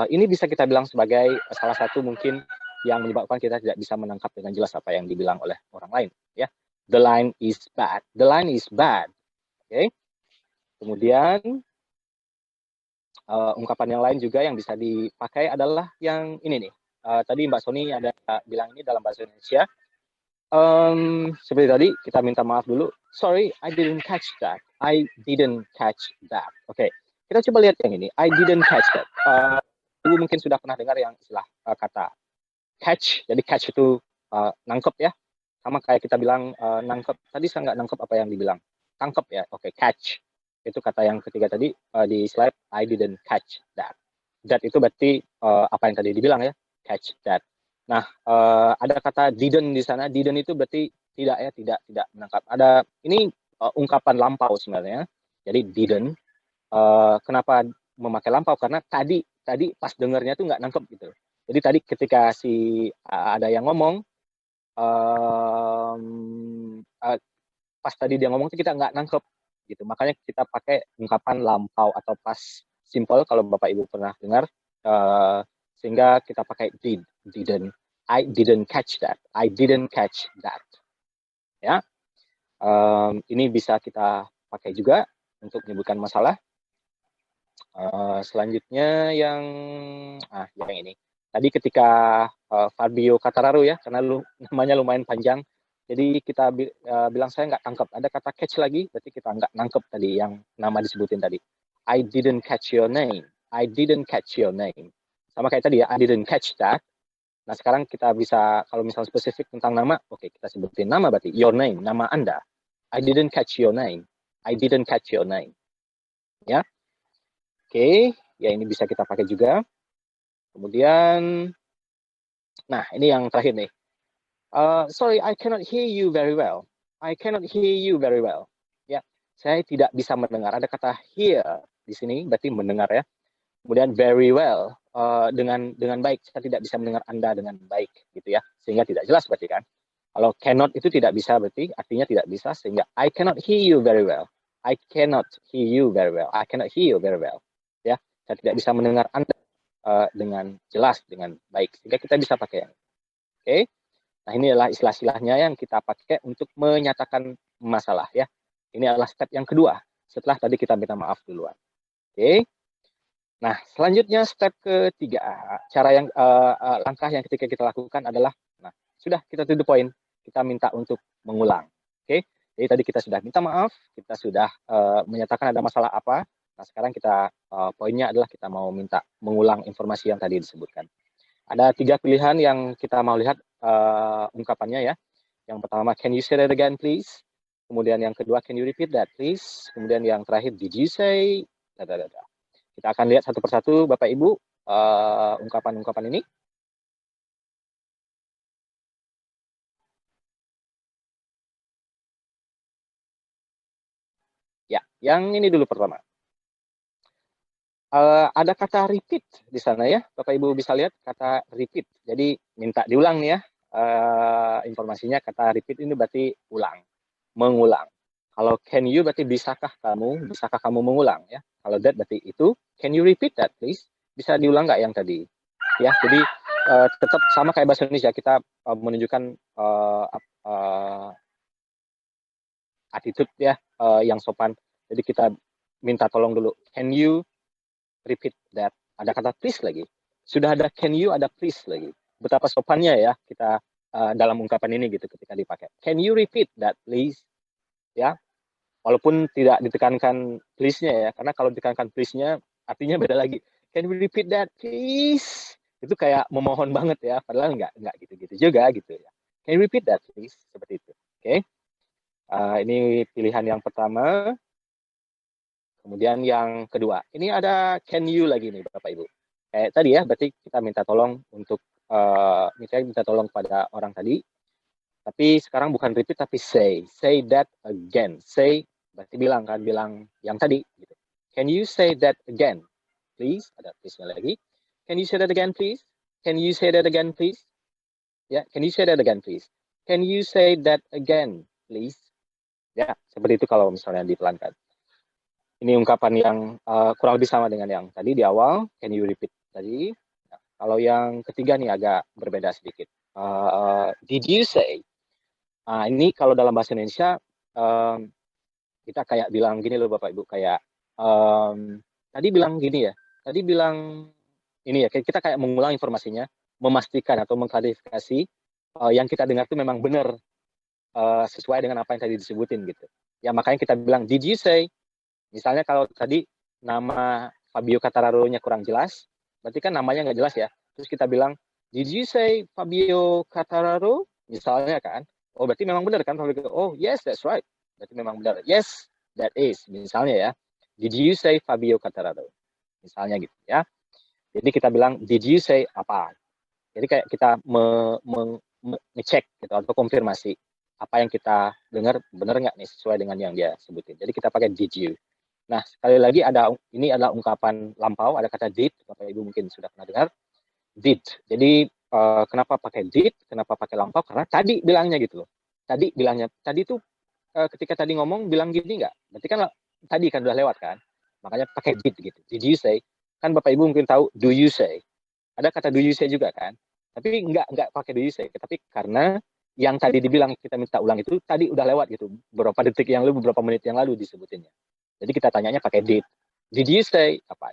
ini bisa kita bilang sebagai salah satu mungkin yang menyebabkan kita tidak bisa menangkap dengan jelas apa yang dibilang oleh orang lain ya. The line is bad. The line is bad. Oke. Kemudian ungkapan yang lain juga yang bisa dipakai adalah yang ini nih. Tadi Mbak Sony ada bilang ini dalam bahasa Indonesia. Seperti tadi kita minta maaf dulu. Sorry, I didn't catch that. I didn't catch that. Oke, kita coba lihat yang ini. I didn't catch that. Ibu mungkin sudah pernah dengar yang istilah kata catch. Jadi catch itu nangkep ya. Sama kayak kita bilang nangkep. Tadi saya nggak nangkep apa yang dibilang. Tangkep ya. Oke, catch. Itu kata yang ketiga tadi di slide. I didn't catch that. That itu berarti apa yang tadi dibilang ya. Catch that. Nah, ada kata didn't di sana. Didn't itu berarti tidak ya, tidak menangkap. Ada ini ungkapan lampau sebenarnya. Jadi didn't. Kenapa memakai lampau? Karena tadi pas dengarnya tuh nggak nangkep gitu. Jadi tadi ketika ada yang ngomong, pas tadi dia ngomong tuh kita nggak nangkep gitu. Makanya kita pakai ungkapan lampau atau past simple kalau Bapak Ibu pernah dengar. Sehingga kita pakai didn't. I didn't catch that. I didn't catch that. Ya, ini bisa kita pakai juga untuk menyebutkan masalah. Selanjutnya yang ini. Tadi ketika Fabio Quartararo ya, karena namanya lumayan panjang, jadi kita bilang saya nggak tangkap. Ada kata catch lagi, berarti kita nggak nangkep tadi yang nama disebutin tadi. I didn't catch your name. I didn't catch your name. Sama kayak tadi ya, I didn't catch that. Nah sekarang kita bisa, kalau misalnya spesifik tentang nama, oke kita sebutin nama berarti, your name, nama Anda. I didn't catch your name. I didn't catch your name. Ya. Oke, ya ini bisa kita pakai juga. Kemudian, nah ini yang terakhir nih. Sorry, I cannot hear you very well. I cannot hear you very well. Ya, saya tidak bisa mendengar. Ada kata hear di sini, berarti mendengar ya. Kemudian very well, dengan baik. Saya tidak bisa mendengar Anda dengan baik, gitu ya. Sehingga tidak jelas berarti kan. Kalau cannot itu tidak bisa berarti artinya tidak bisa. Sehingga I cannot hear you very well. I cannot hear you very well. I cannot hear you very well. Ya, saya tidak bisa mendengar Anda dengan jelas, dengan baik. Sehingga kita bisa pakai yang oke. Nah ini adalah istilah-istilahnya yang kita pakai untuk menyatakan masalah ya. Ini adalah step yang kedua. Setelah tadi kita minta maaf duluan. Oke. Nah, selanjutnya step ketiga, cara yang langkah yang ketika kita lakukan adalah, nah sudah kita to the point, kita minta untuk mengulang, oke? Jadi tadi kita sudah minta maaf, kita sudah menyatakan ada masalah apa. Nah sekarang kita poinnya adalah kita mau minta mengulang informasi yang tadi disebutkan. Ada 3 pilihan yang kita mau lihat ungkapannya ya. Yang pertama, can you say that again please? Kemudian yang kedua, can you repeat that please? Kemudian yang terakhir, did you say? Kita akan lihat satu persatu, Bapak Ibu, ungkapan-ungkapan ini. Ya, yang ini dulu pertama. Ada kata repeat di sana ya, Bapak Ibu bisa lihat kata repeat. Jadi minta diulang nih ya, informasinya kata repeat ini berarti ulang, mengulang. Kalau can you berarti bisakah kamu mengulang ya. Kalau that berarti itu, can you repeat that please? Bisa diulang nggak yang tadi? Ya, jadi tetap sama kayak bahasa Indonesia, kita menunjukkan attitude ya, yang sopan. Jadi kita minta tolong dulu, can you repeat that? Ada kata please lagi. Sudah ada can you, ada please lagi. Betapa sopannya ya kita dalam ungkapan ini gitu ketika dipakai. Can you repeat that please? Ya. Walaupun tidak ditekankan please-nya ya, karena kalau ditekankan please-nya artinya beda lagi. Can we repeat that please? Itu kayak memohon banget ya, padahal nggak gitu-gitu juga gitu ya. Can you repeat that please? Seperti itu. Oke. Ini pilihan yang pertama. Kemudian yang kedua, ini ada can you lagi nih Bapak Ibu. Kayak tadi ya, berarti kita minta tolong untuk misalnya minta tolong pada orang tadi. Tapi sekarang bukan repeat tapi say that again. Say berarti bilang yang tadi gitu. Can you say that again? please. Ada please-nya lagi. Can you say that again, please? Can you say that again, please? Ya, can you say that again, please? Can you say that again, please? Ya, seperti itu kalau misalnya dipelankan. Ini ungkapan yang kurang lebih sama dengan yang tadi di awal. Can you repeat tadi? Nah, kalau yang ketiga nih agak berbeda sedikit. Did you say? Ini kalau dalam bahasa Indonesia kita kayak bilang gini loh Bapak Ibu, kayak tadi bilang gini ya. Tadi bilang ini ya. Kita kayak mengulang informasinya, memastikan atau mengklarifikasi yang kita dengar itu memang benar sesuai dengan apa yang tadi disebutin gitu. Ya makanya kita bilang did you say? Misalnya kalau tadi nama Fabio Quartararo-nya kurang jelas, berarti kan namanya nggak jelas ya. Terus kita bilang, did you say Fabio Quartararo? Misalnya kan, oh berarti memang benar kan Fabio? Oh yes, that's right. Berarti memang benar. Yes, that is. Misalnya ya, did you say Fabio Quartararo? Misalnya gitu ya. Jadi kita bilang, did you say apa? Jadi kayak kita ngecek gitu atau konfirmasi apa yang kita dengar benar nggak nih sesuai dengan yang dia sebutin. Jadi kita pakai did you. Nah, sekali lagi ini adalah ungkapan lampau, ada kata did, Bapak Ibu mungkin sudah pernah dengar, did. Jadi kenapa pakai did, kenapa pakai lampau? Karena tadi bilangnya gitu loh. Tadi bilangnya, tadi tuh ketika tadi ngomong bilang gini nggak? Berarti kan tadi kan udah lewat kan? Makanya pakai did gitu. Did you say? Kan Bapak Ibu mungkin tahu do you say. Ada kata do you say juga kan? Tapi nggak pakai do you say. Tapi karena yang tadi dibilang kita minta ulang itu tadi udah lewat gitu. Beberapa detik yang lalu, beberapa menit yang lalu disebutinnya. Jadi kita tanyanya pakai did. Did you say apa?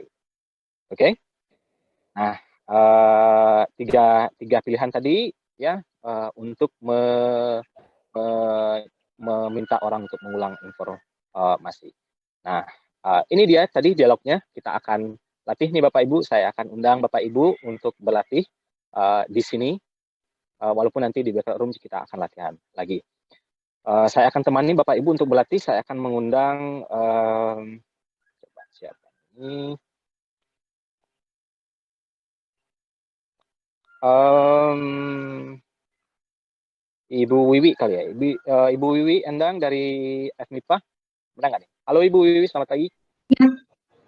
Oke? Nah, tiga pilihan tadi ya untuk meminta orang untuk mengulang informasi. Nah, ini dia tadi dialognya. Kita akan latih nih Bapak Ibu. Saya akan undang Bapak Ibu untuk berlatih di sini. Walaupun nanti di breakout room kita akan latihan lagi. Saya akan temani Bapak Ibu untuk berlatih. Saya akan mengundang coba siapa ini? Ibu Wiwi kali ya. Ibu Wiwi Endang dari FMIPA. Benar nggak nih? Halo Ibu Wiwi, selamat pagi. Ya,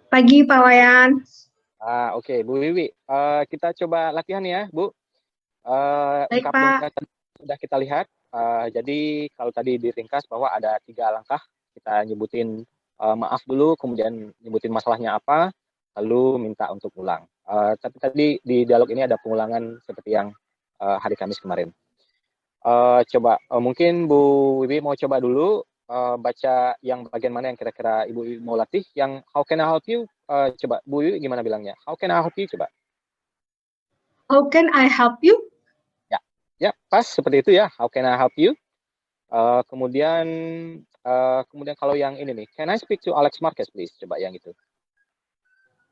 pagi Pak Wayan. Oke, Bu Wiwi. Kita coba latihan ya, Bu. Baik, Pak. Sudah kita lihat. Jadi kalau tadi diringkas bahwa ada 3 langkah, kita nyebutin maaf dulu, kemudian nyebutin masalahnya apa, lalu minta untuk ulang. Tapi tadi di dialog ini ada pengulangan seperti yang hari Kamis kemarin. Coba mungkin Bu Wiwi mau coba dulu baca yang bagian mana yang kira-kira Ibu Wiwi mau latih. Yang how can I help you? Coba Bu Wiwi gimana bilangnya? How can I help you? Coba. How can I help you? Ya, pas seperti itu ya. How can I help you? Kemudian kalau yang ini nih, can I speak to Alex Marquez, please? Coba yang itu.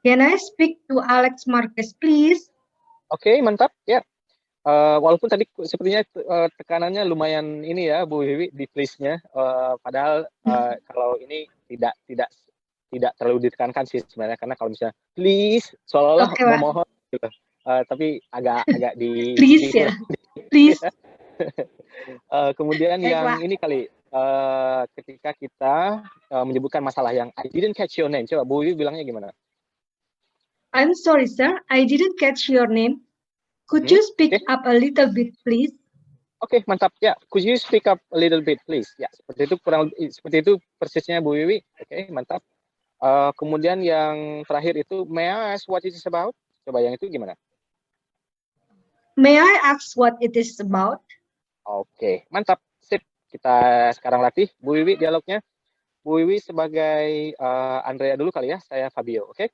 Can I speak to Alex Marquez, please? Oke, mantap. Ya. Walaupun tadi sepertinya tekanannya lumayan ini ya, Bu Wiwi di please-nya. Padahal kalau ini tidak terlalu ditekankan sih sebenarnya, karena kalau misalnya please seolah-olah memohon gitu. Tapi agak di please ya. Please. Kemudian Baik, yang Pak. ini kali ketika kita menyebutkan masalah yang I didn't catch your name. Coba Bu Wiwi bilangnya gimana? I'm sorry, sir. I didn't catch your name. Could you speak up a little bit, please? Oke, mantap. Ya, could you speak up a little bit, please? Ya, seperti itu persisnya Bu Wiwi. Oke, mantap. Kemudian yang terakhir itu may I ask what it is about? Coba yang itu gimana? May I ask what it is about? Oke, mantap. Sip. Kita sekarang latih Bu Wiwi dialognya. Bu Wiwi sebagai Andrea dulu kali ya. Saya Fabio, oke?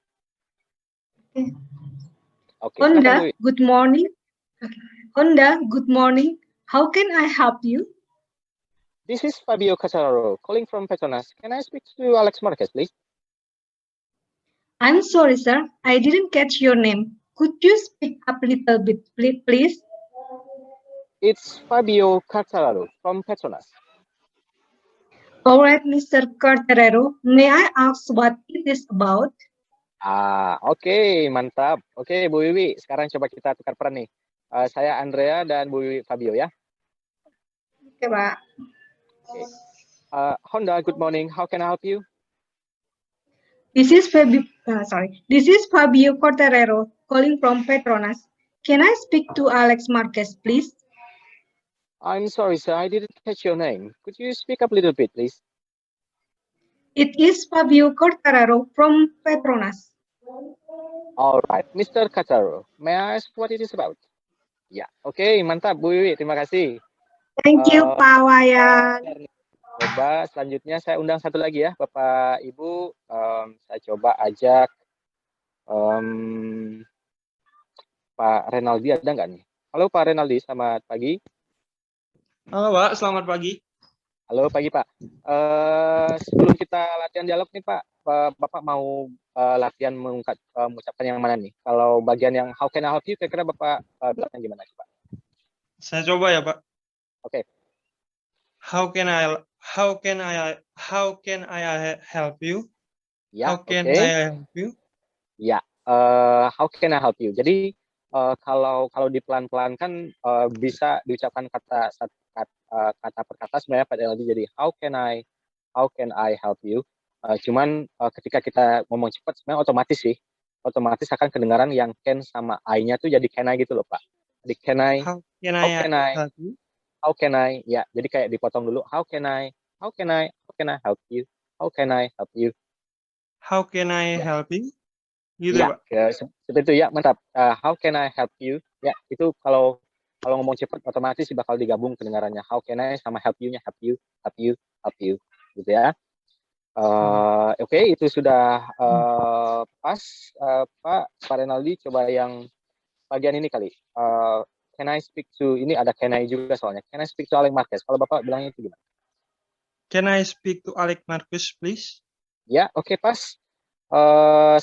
Oke. Honda, good morning. Honda, good morning. How can I help you? This is Fabio Quartararo calling from Petronas. Can I speak to Alex Marquez, please? I'm sorry, sir. I didn't catch your name. Could you speak up a little bit, please? It's Fabio Quartararo from Petronas. All right, Mr. Quartararo. May I ask what it is about? Oke, mantap. Oke, Bu Wiwi. Sekarang coba kita tukar peran nih. Saya Andrea dan Bu Wiwi Fabio ya. Oke, Pak. Honda, good morning. How can I help you? This is This is Fabio Corterero calling from Petronas. Can I speak to Alex Marquez, please? I'm sorry, sir. I didn't catch your name. Could you speak up a little bit, please? It is Fabio Corterero from Petronas. All right, Mr. Kataro, may I ask what it is about? Ya, oke, mantap Bu Wiwi, terima kasih. Thank you, Pak Wayan. Coba selanjutnya saya undang satu lagi ya, Bapak Ibu. Saya coba ajak Pak Renaldi, ada nggak nih? Halo Pak Renaldi, selamat pagi. Halo Pak, selamat pagi. Halo pagi Pak. Sebelum kita latihan dialog nih Pak, Bapak mau latihan mengucapkan yang mana nih? Kalau bagian yang how can I help you, kira-kira Bapak bilangnya gimana sih Pak? Saya coba ya Pak. Oke. How can I help you? Ya, How can oke. I help you? Ya, how can I help you? Jadi kalau di pelan-pelan kan bisa diucapkan kata per kata sebenarnya pada LD jadi how can I help you? Cuman ketika kita ngomong cepat sebenarnya otomatis akan kedengaran yang can sama I-nya tuh jadi can I gitu loh Pak. Jadi can I How help you? How can I? Ya, jadi kayak dipotong dulu. How can I help you? How can I help you? How can I help you? Gitu ya, Pak. Seperti itu ya, mantap. How can I help you? Ya, itu kalau ngomong cepat otomatis bakal digabung kedengarannya. How can I sama help you-nya help you, gitu ya. Oke, itu sudah pas. Pak Renaldi, coba yang bagian ini kali. Can I speak to, ini ada can I juga soalnya. Can I speak to Alex Marquez? Kalau Bapak bilangnya itu gimana? Can I speak to Alex Marquez, please? Ya, oke, pas.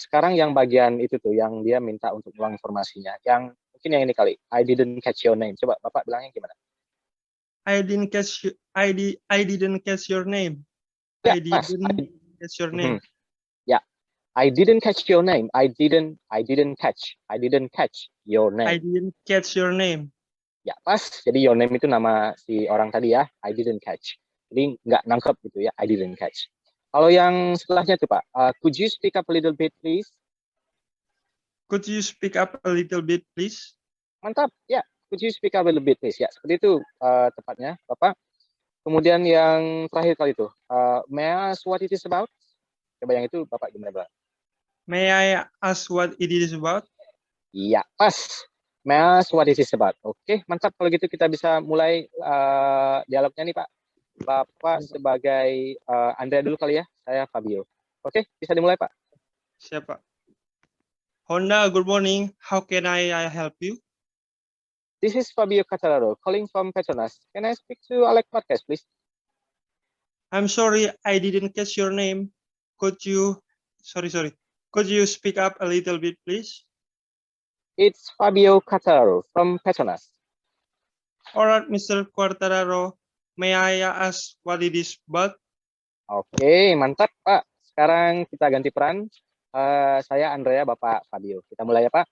Sekarang yang bagian itu tuh, yang dia minta untuk ulang informasinya. Yang mungkin yang ini kali. I didn't catch your name. Coba Bapak bilangnya gimana? I didn't catch your name. Ya, I didn't catch your name. Ya, I didn't catch your name. I didn't catch your name. I didn't catch your name. Ya, pas. Jadi your name itu nama si orang tadi ya. I didn't catch. Jadi nggak nangkep gitu ya. I didn't catch. Kalau yang setelahnya tuh Pak, could you speak up a little bit, please? Could you speak up a little bit, please? Mantap, ya. Could you speak up a little bit, please? Ya, seperti itu tepatnya, Bapak. Kemudian yang terakhir kali itu, may I ask what it is about? Coba yang itu, Bapak gimana, Pak? May I ask what it is about? Iya, pas. May I ask what it is about? Oke, mantap. Kalau gitu kita bisa mulai dialognya nih, Pak. Bapak sebagai Andrea dulu kali ya, saya Fabio. Oke, bisa dimulai Pak. Siapa? Honda, good morning. How can I help you? This is Fabio Catalaro, calling from Petronas. Can I speak to Alex Marquez, please? I'm sorry, I didn't catch your name. Could you speak up a little bit, please? It's Fabio Catalaro from Petronas. All right, Mr. Quartararo. May I ask what it is about? Oke, mantap Pak. Sekarang kita ganti peran. Saya Andrea, Bapak Fabio. Kita mulai ya Pak.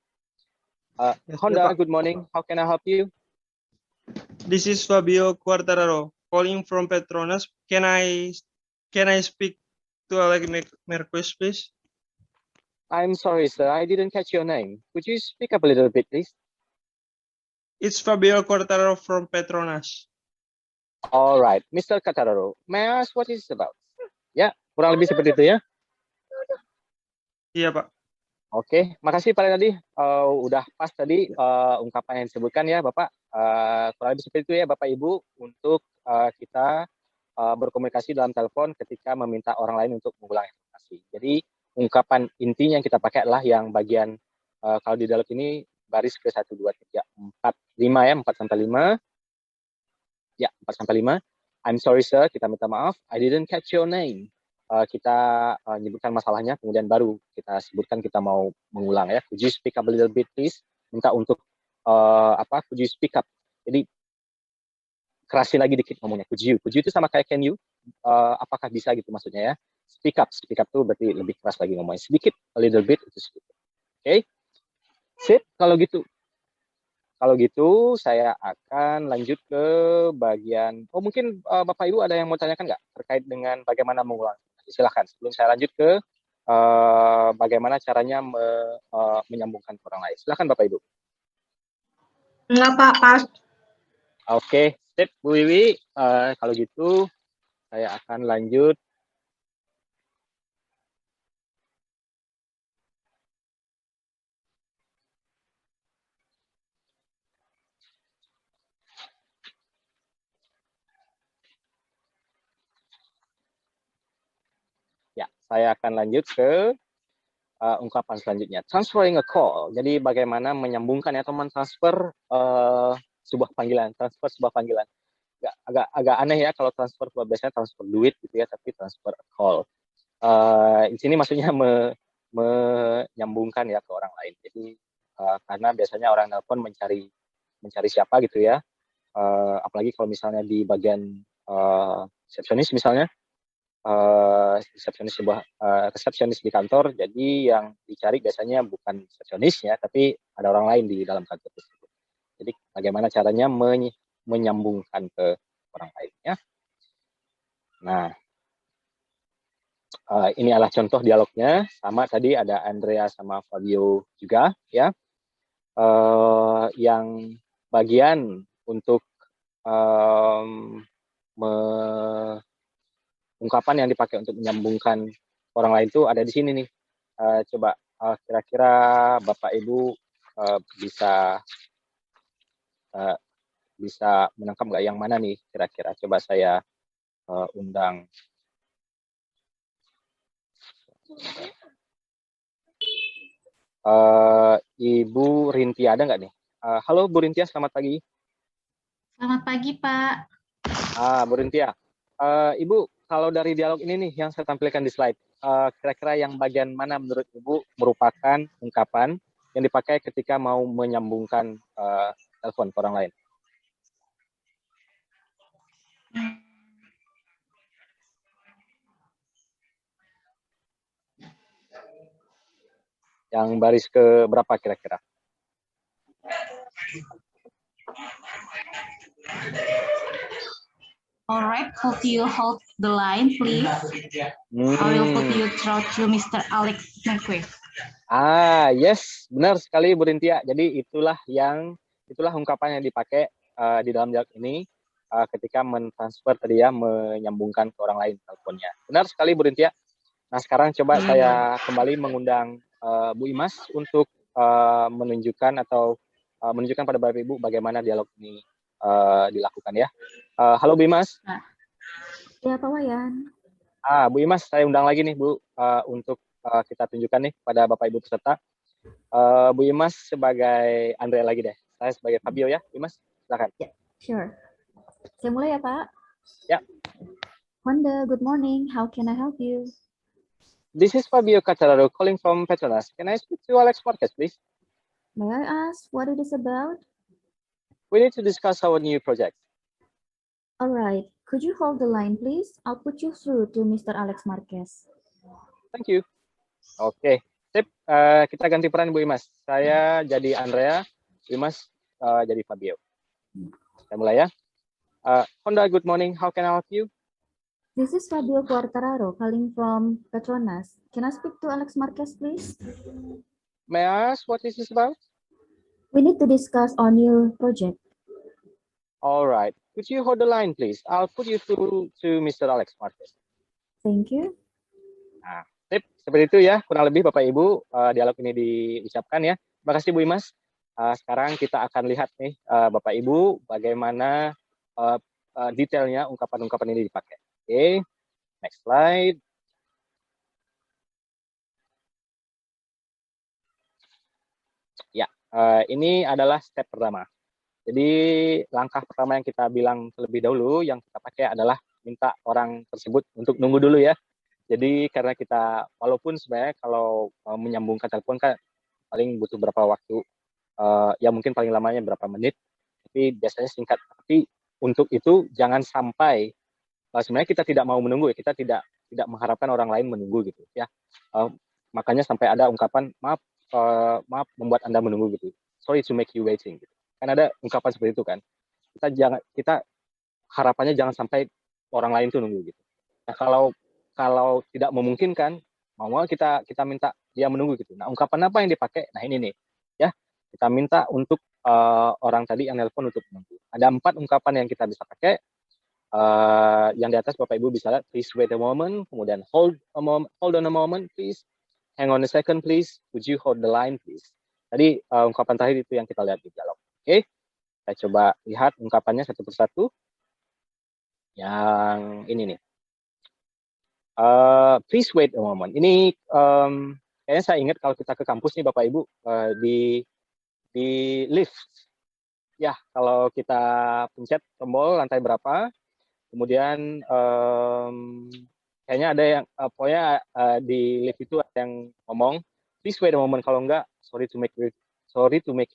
Yes, Honda, Pak. good morning. How can I help you? This is Fabio Quartararo, calling from Petronas. Can I speak to Alex Marquez, please? I'm sorry, sir. I didn't catch your name. Could you speak up a little bit, please? It's Fabio Quartararo from Petronas. All right, Mr. Quartararo, may I ask what it's about? Ya, kurang lebih seperti itu ya. Iya, Pak. Oke, makasih Pak tadi. Udah pas tadi ungkapan yang disebutkan ya, Bapak. Kurang lebih seperti itu ya, Bapak Ibu, untuk kita berkomunikasi dalam telepon ketika meminta orang lain untuk mengulang informasi. Jadi, ungkapan intinya yang kita pakai adalah yang bagian kalau di dialog ini baris ke 1, 2, 3, 4, 5 ya, 4 sampai 5. Ya, 4 sampai 5. I'm sorry sir, kita minta maaf. I didn't catch your name. Kita menyebutkan masalahnya, kemudian baru kita sebutkan kita mau mengulang ya. Could you speak up a little bit please? Minta untuk could you speak up. Jadi kerasin lagi dikit ngomongnya. Could you itu sama kayak can you? Apakah bisa gitu maksudnya ya. Speak up tuh berarti lebih keras lagi ngomongnya. Sedikit, a little bit itu sedikit. Oke. Sip, kalau gitu saya akan lanjut ke bagian, mungkin Bapak Ibu ada yang mau tanyakan nggak terkait dengan bagaimana mengulang? Silahkan, sebelum saya lanjut ke bagaimana caranya menyambungkan ke orang lain. Silakan Bapak Ibu. Enggak, Pak. Pas. Oke, sip Bu Wiwi. Kalau gitu saya akan lanjut. Ya, saya akan lanjut ke ungkapan selanjutnya. Transferring a call. Jadi bagaimana menyambungkan atau mentransfer sebuah panggilan, transfer sebuah panggilan. Agak aneh ya kalau transfer, biasanya transfer duit gitu ya, tapi transfer a call. Di sini maksudnya menyambungkan ya ke orang lain. Jadi karena biasanya orang telepon mencari siapa gitu ya. Apalagi kalau misalnya di bagian resepsionis misalnya. Resepsionis di kantor, jadi yang dicari biasanya bukan resepsionisnya, tapi ada orang lain di dalam kantor tersebut. Jadi bagaimana caranya menyambungkan ke orang lainnya. Nah, ini adalah contoh dialognya, sama tadi ada Andrea sama Fabio juga ya. Yang bagian untuk ungkapan yang dipakai untuk menyambungkan orang lain itu ada di sini nih. Coba kira-kira Bapak Ibu bisa menangkap nggak yang mana nih kira-kira? Coba saya undang. Ibu Rintia ada nggak nih? Halo Bu Rintia, selamat pagi. Selamat pagi, Pak. Bu Rintia, Ibu kalau dari dialog ini nih yang saya tampilkan di slide, kira-kira yang bagian mana menurut Ibu merupakan ungkapan yang dipakai ketika mau menyambungkan telepon ke orang lain? Yang baris ke berapa kira-kira? Alright, could you hold the line, please? I will put you through to Mr. Alex Marquez. Yes, benar sekali Bu Rintia. Jadi itulah ungkapan yang dipakai di dalam dialog ini ketika mentransfer tadi ya, menyambungkan ke orang lain teleponnya. Benar sekali Bu Rintia. Nah sekarang coba saya kembali mengundang Bu Imas untuk menunjukkan pada Bapak Ibu bagaimana dialog ini dilakukan ya. Halo Bu Imas. Ya Pak Wayan. Bu Imas, saya undang lagi nih Bu untuk kita tunjukkan nih pada Bapak Ibu peserta. Bu Imas sebagai Andrea lagi deh. Saya sebagai Fabio ya, Bu Imas. Silakan. Ya, sure. Saya mulai ya Pak. Ya. Wanda, good morning. How can I help you? This is Fabio Catararo calling from Petronas. Can I speak to Alex Marquez, please? May I ask what it is about? We need to discuss our new project. All right. Could you hold the line, please? I'll put you through to Mr. Alex Marquez. Thank you. Oke, sip. Kita ganti peran Bu Imas. Saya jadi Andrea, Bu Imas jadi Fabio. Kita mulai ya. Honda, good morning. How can I help you? This is Fabio Quartararo calling from Petronas. Can I speak to Alex Marquez, please? May I ask what this is about? We need to discuss our new project. All right. Could you hold the line, please? I'll put you through to Mr. Alex Marquez. Thank you. Nah, sip. Seperti itu ya, kurang lebih Bapak Ibu dialog ini diucapkan ya. Terima kasih Bu Imas. Sekarang kita akan lihat nih Bapak Ibu bagaimana detailnya ungkapan-ungkapan ini dipakai. Oke, next slide. Ya, ini adalah step pertama. Jadi langkah pertama yang kita bilang terlebih dahulu, yang kita pakai adalah minta orang tersebut untuk nunggu dulu ya. Jadi karena kita, walaupun sebenarnya kalau menyambungkan telepon kan paling butuh berapa waktu, ya mungkin paling lamanya berapa menit, tapi biasanya singkat. Tapi untuk itu jangan sampai sebenarnya kita tidak mau menunggu ya, kita tidak mengharapkan orang lain menunggu gitu ya. Makanya sampai ada ungkapan maaf membuat Anda menunggu gitu. Sorry to make you waiting gitu. Kan ada ungkapan seperti itu kan. Kita harapannya jangan sampai orang lain tuh nunggu gitu. Nah, kalau tidak memungkinkan, mau kita minta dia menunggu gitu. Nah, ungkapan apa yang dipakai? Nah, ini nih, ya. Kita minta untuk orang tadi yang nelpon untuk menunggu. Ada 4 ungkapan yang kita bisa pakai. Yang di atas Bapak Ibu bisa lihat, please wait a moment, kemudian hold on a moment, please. Hang on a second, please. Would you hold the line, please? Tadi ungkapan terakhir itu yang kita lihat di dialog. Oke, kita coba lihat ungkapannya satu persatu. Yang ini nih. Please wait a moment. Ini kayaknya saya ingat kalau kita ke kampus nih Bapak Ibu di lift. Ya, kalau kita pencet tombol lantai berapa, kemudian kayaknya ada yang pokoknya di lift itu ada yang ngomong please wait a moment, kalau enggak sorry to make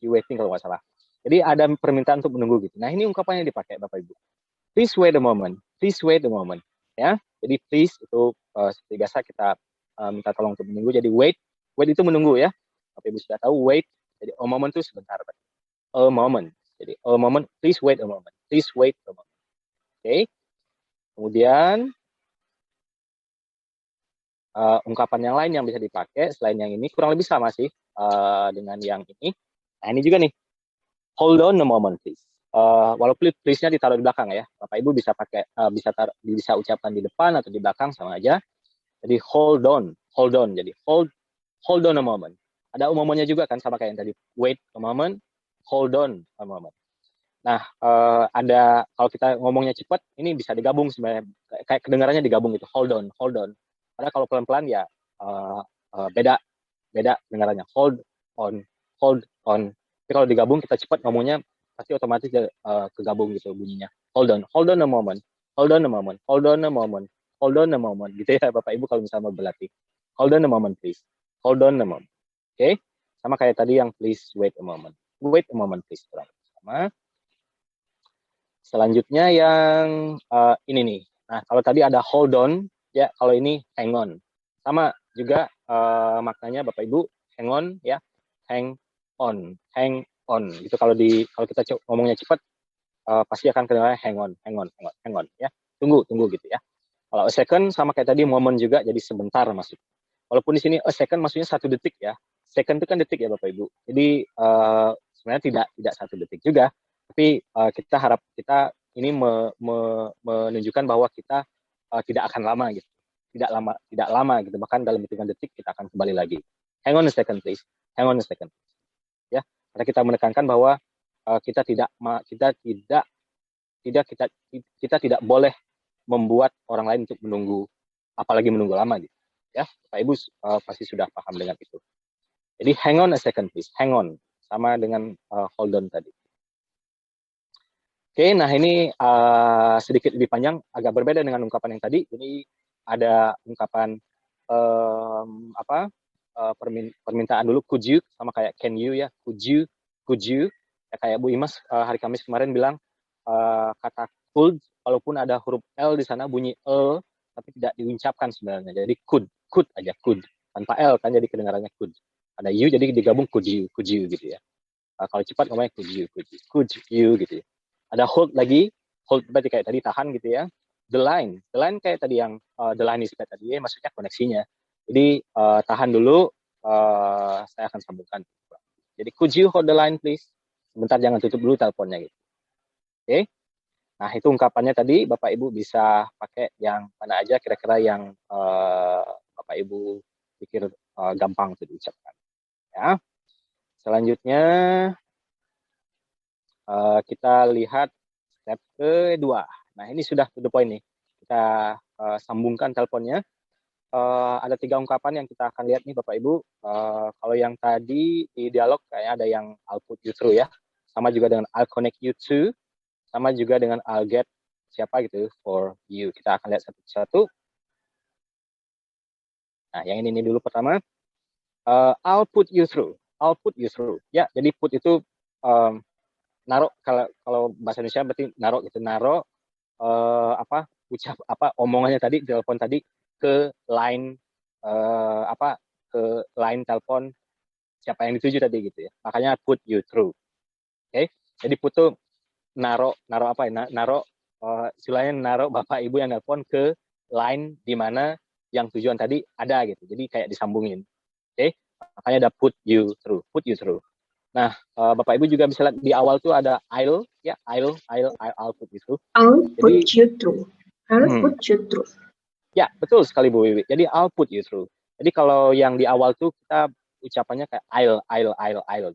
you waiting kalau nggak salah. Jadi ada permintaan untuk menunggu gitu. Nah, ini ungkapannya dipakai Bapak Ibu. Please wait a moment. Please wait a moment. Ya. Jadi please itu seperti biasa kita minta tolong untuk menunggu. Jadi wait itu menunggu ya. Bapak Ibu sudah tahu wait. Jadi a moment itu sebentar. A moment. Jadi a moment, please wait a moment. Please wait a moment. Oke. Kemudian ungkapan yang lain yang bisa dipakai selain yang ini kurang lebih sama sih dengan yang ini. Nah, ini juga nih. Hold on a moment, please. Walaupun please-nya ditaruh di belakang ya. Bapak Ibu bisa pakai bisa ucapkan di depan atau di belakang sama aja. Jadi hold on. Jadi hold on a moment. Ada umumnya juga kan sama kayak yang tadi. Wait a moment, hold on a moment. Nah, ada kalau kita ngomongnya cepat, ini bisa digabung sebenarnya. Kayak kedengarannya digabung gitu. Hold on. Karena kalau pelan-pelan ya beda kedengarannya. Hold on. Tapi kalau digabung kita cepat ngomongnya pasti otomatis kegabung gitu bunyinya. Hold on a moment. Gitu ya Bapak Ibu kalau misalnya mau berlatih. Hold on a moment please. Hold on a moment. Oke. Sama kayak tadi yang please wait a moment. Wait a moment please. Sama. Selanjutnya yang ini nih. Nah, kalau tadi ada hold on, ya kalau ini hang on. Sama juga maknanya Bapak Ibu, hang on ya. Hang on. Gitu kalau kita ngomongnya cepat pasti akan kedengaran hang on ya. Tunggu gitu ya. Kalau a second sama kayak tadi moment juga jadi sebentar maksud. Walaupun di sini a second maksudnya 1 detik ya. Second itu kan detik ya Bapak Ibu. Jadi sebenarnya tidak 1 detik juga. Tapi kita ini menunjukkan bahwa kita tidak akan lama gitu. Tidak lama gitu. Bahkan dalam hitungan detik kita akan kembali lagi. Hang on a second please. Hang on a second. Ya, karena kita menekankan bahwa kita tidak boleh membuat orang lain untuk menunggu, apalagi menunggu lama gitu. Ya, Pak Ibu pasti sudah paham dengan itu. Jadi hang on a second please, hang on sama dengan hold on tadi. Oke, nah ini sedikit lebih panjang, agak berbeda dengan ungkapan yang tadi. Ini ada ungkapan permintaan dulu, could you sama kayak can you ya, could you ya, kayak Bu Imas hari Kamis kemarin bilang kata could walaupun ada huruf L di sana bunyi tapi tidak diucapkan sebenarnya, jadi could aja, could tanpa L kan, jadi kedengarannya could. Ada you jadi digabung could you gitu ya. Kalau cepat ngomongnya could you gitu ya. Ada hold lagi, hold berarti kayak tadi tahan gitu ya. The line kayak tadi yang the line is bad tadi ya, maksudnya koneksinya. Jadi tahan dulu, saya akan sambungkan. Jadi could you hold the line please? Sebentar, jangan tutup dulu teleponnya gitu. Oke. Nah, itu ungkapannya tadi, Bapak Ibu bisa pakai yang mana aja kira-kira yang Bapak Ibu pikir gampang untuk diucapkan. Ya. Selanjutnya kita lihat step kedua. Nah, ini sudah to the point nih. Kita sambungkan teleponnya. Ada 3 ungkapan yang kita akan lihat nih Bapak Ibu. Kalau yang tadi di dialog kayaknya ada yang I'll put you through ya. Sama juga dengan I'll connect you to. Sama juga dengan I'll get siapa gitu for you. Kita akan lihat satu-satu. Nah, yang ini dulu pertama. I'll put you through. Ya, jadi put itu naruh, kalau bahasa Indonesia berarti naruh gitu. Naruh omongannya tadi, telepon tadi ke line ke line telepon siapa yang dituju tadi gitu ya. Makanya put you through. Oke. Jadi put tuh naruh istilahnya naruh Bapak Ibu yang telepon ke line di mana yang tujuan tadi ada gitu. Jadi kayak disambungin. Oke, makanya ada put you through. Nah, Bapak Ibu juga bisa lihat di awal tuh ada I'll put you through. I'll put Jadi, you through. I'll put you through. Ya, betul sekali Bu Wiwi. Jadi I'll put you through. Jadi kalau yang di awal tuh kita ucapannya kayak I'll.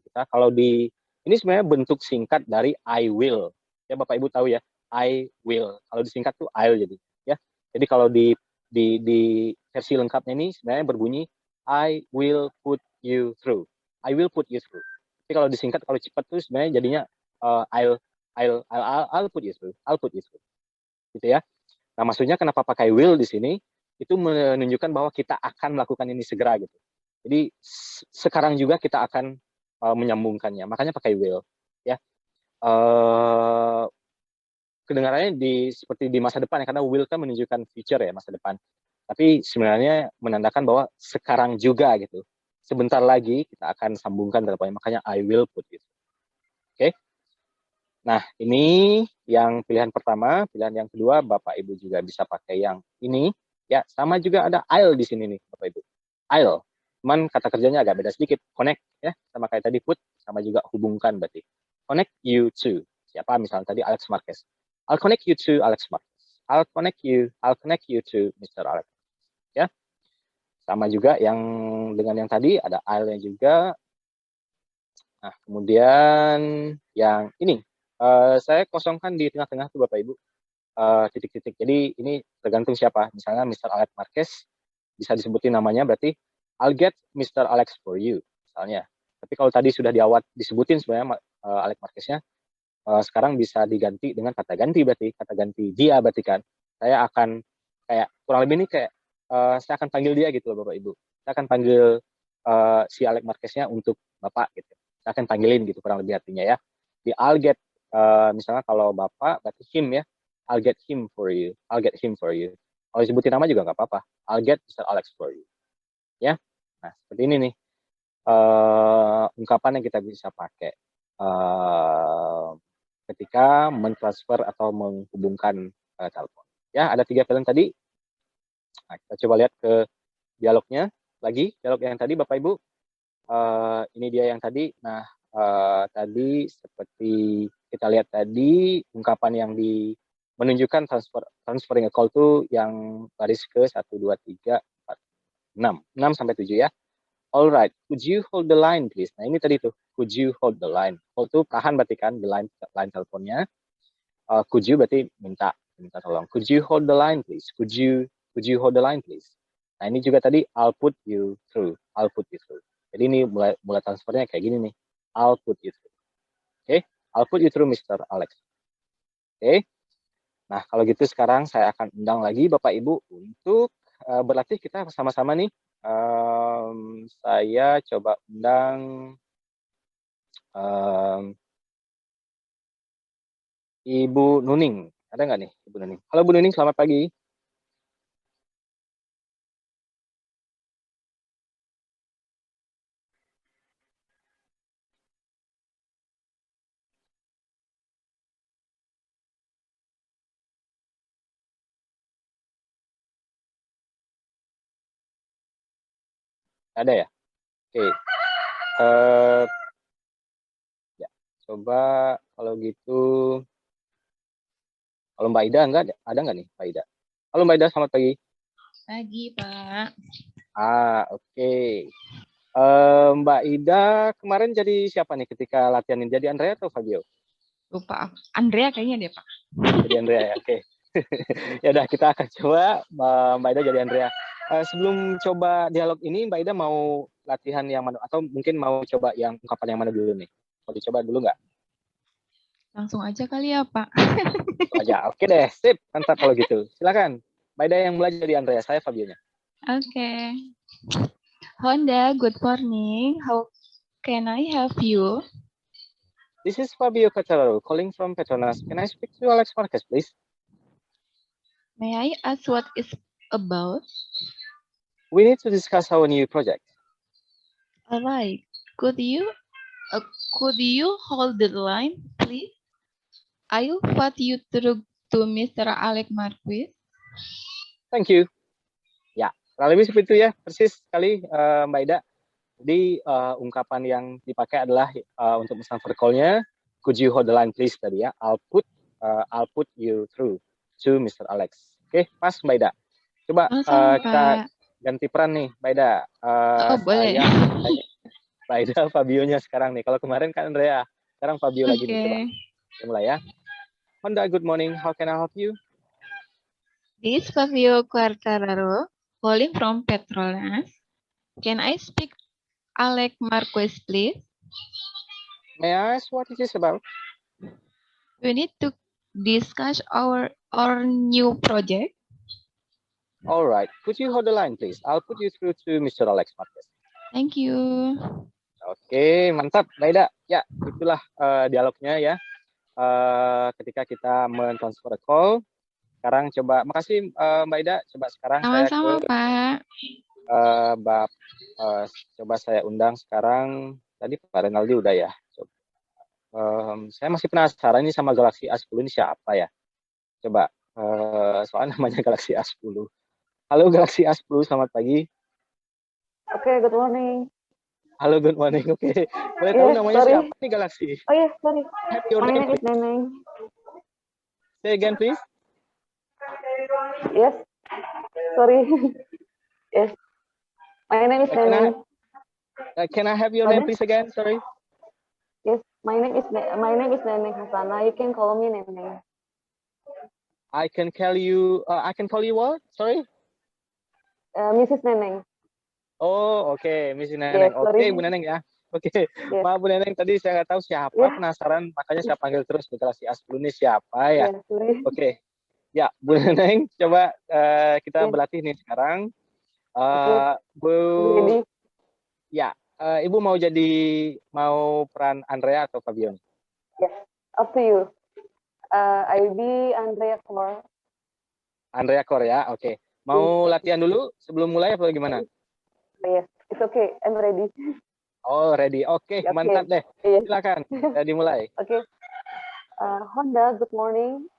Kita kalau di ini sebenarnya bentuk singkat dari I will. Ya Bapak Ibu tahu ya, I will. Kalau disingkat tuh I'll jadi. Ya. Jadi kalau di versi lengkapnya ini sebenarnya berbunyi I will put you through. I will put you through. Tapi kalau disingkat kalau cepat tuh sebenarnya jadinya I'll put you through. I'll put you through. Gitu ya. Nah, maksudnya kenapa pakai will di sini? Itu menunjukkan bahwa kita akan melakukan ini segera gitu. Jadi sekarang juga kita akan menyambungkannya. Makanya pakai will. Ya. Kedengarannya seperti di masa depan ya, karena will kan menunjukkan future ya, masa depan. Tapi sebenarnya menandakan bahwa sekarang juga gitu. Sebentar lagi kita akan sambungkan teleponnya. Makanya I will put it. Oke. Nah, ini yang pilihan pertama. Pilihan yang kedua, Bapak Ibu juga bisa pakai yang ini. Ya, sama juga ada I'll di sini nih, Bapak Ibu. I'll. Cuman kata kerjanya agak beda sedikit. Connect, ya. Sama kayak tadi put, sama juga hubungkan berarti. Connect you to. Siapa? Misalnya tadi Alex Marquez. I'll connect you to Alex Marquez. I'll connect you to Mr. Alex. Ya. Sama juga yang dengan yang tadi, ada I'll-nya juga. Nah, kemudian yang ini. Saya kosongkan di tengah-tengah tuh Bapak Ibu titik-titik. Jadi ini tergantung siapa. Misalnya Mr. Alex Marquez bisa disebutin namanya berarti I'll get Mr. Alex for you misalnya. Tapi kalau tadi sudah di awal disebutin sebenarnya Alex Marqueznya sekarang bisa diganti dengan kata ganti berarti kata ganti dia berarti kan. Saya akan kayak kurang lebih ini kayak saya akan panggil dia gitu loh Bapak Ibu. Saya akan panggil si Alex Marqueznya untuk Bapak gitu. Saya akan panggilin gitu kurang lebih artinya ya. Di I'll get misalnya kalau Bapak berarti him ya, I'll get him for you. Kalau disebutin nama juga nggak apa-apa. I'll get Mr. Alex for you. Ya, nah seperti ini nih ungkapan yang kita bisa pakai ketika mentransfer atau menghubungkan telepon. Ya, ada 3 pilihan tadi. Nah, kita coba lihat ke dialognya lagi. Dialog yang tadi Bapak Ibu. Ini dia yang tadi. Nah, tadi seperti kita lihat tadi ungkapan yang menunjukkan transferring a call itu yang baris ke 1, 2, 3, 4, 6 sampai 7 ya. Alright, could you hold the line please? Nah ini tadi tuh, could you hold the line? Hold itu tahan berarti kan, the line teleponnya. Could you berarti minta tolong. Could you hold the line please? Could you hold the line please? Nah ini juga tadi I'll put you through. Jadi ini mulai transfernya kayak gini nih. I'll put you through. Oke, I'll put you through Mr. Alex. Oke. Nah, kalau gitu sekarang saya akan undang lagi Bapak Ibu untuk berlatih kita bersama-sama nih. Saya coba undang Ibu Nuning. Ada nggak nih Ibu Nuning? Halo Bu Nuning, selamat pagi. Ada ya? Oke. Ya, coba kalau gitu. Kalau Mbak Ida ada nggak nih Mbak Ida? Halo Mbak Ida, selamat pagi. Pagi, Pak. Oke. Mbak Ida kemarin jadi siapa nih ketika latihan ini? Jadi Andrea atau Fabio? Lupa. Andrea kayaknya deh, Pak. Jadi Andrea ya, oke. Ya udah kita akan coba Mbak Ida jadi Andrea. Sebelum coba dialog ini, Mbak Ida mau latihan yang mana? Atau mungkin mau coba yang ungkapan yang mana dulu nih? Mau dicoba dulu nggak? Langsung aja kali ya, Pak. Langsung aja, oke deh, sip. Mantap kalau gitu. Silakan, Mbak Ida yang mulai jadi Andrea, saya Fabio-nya. Oke. Honda, good morning. How can I help you? This is Fabio Quattararo calling from Petronas. Can I speak to Alex Marquez, please? May I ask what it's about? We need to discuss our new project. All right. Could you hold the line, please? I'll put you through to Mr. Alex Marquez. Thank you. Ya, Kurang lebih seperti itu ya, persis sekali Mbak Ida. Jadi ungkapan yang dipakai adalah untuk pesan verb call-nya, could you hold the line please tadi ya. I'll put you through to Mr. Alex. Oke, pas Mbak Ida. Coba Sama, kita Pak. ganti peran nih, Mbak Ida. Oh, boleh. Saya Mbak Ida Fabio-nya sekarang nih. Kalau kemarin kan Andrea, sekarang Fabio lagi nih. Coba kita mulai ya. Honda, good morning. How can I help you? This is Fabio Quartararo calling from Petronas. Can I speak Alex Marquez, please? May I ask what it is about? We need to discuss our new project. All right. Could you hold the line, please? I'll put you through to Mr. Alex Marquez. Thank you. Oke, mantap, Mbak Ida. Ya, itulah dialognya ya. Ketika kita men-transfer call. Sekarang coba, makasih Mbak Ida. Coba sekarang Sama-sama, Pak. Coba saya undang sekarang. Tadi Pak Renaldi udah ya. Saya masih penasaran ini sama Galaxy A10 ini siapa ya? Coba, soalnya namanya Galaxy A10. Halo Galaxy A10, selamat pagi. Oke, good morning. Halo, good morning. Oke, boleh tahu namanya siapa nih Galaxy? Oh yes, sorry. Have your My name, name is please. Neneng. Say again, please. Yes. Sorry. Yes. My name is Neneng. Can I have your name, please, again? Sorry. Yes, my name is Neneng Hasana. You can call me Neneng. I can call you what? Sorry. Mrs. Neneng. Oh, oke, Miss Neneng. Yes, Oke, Bu Neneng ya. Oke, Yes. Maaf Bu Neneng, tadi saya nggak tahu siapa, Yes. penasaran, makanya saya panggil terus di Galaxy A10 ini siapa ya. Yes, sorry. Oke, ya Bu Neneng, coba kita Yes. berlatih nih sekarang. Okay. Bu, Ready? ya, Ibu mau peran Andrea atau Fabian? Yes. Up to you. I will be Andrea Kor. Andrea Korea, oke. Mau latihan dulu sebelum mulai apa gimana? Yes, it's okay. I'm ready. Oh, ready. Oke, Okay. mantap deh. Yes. Silakan, dimulai. Okay. Honda, good morning.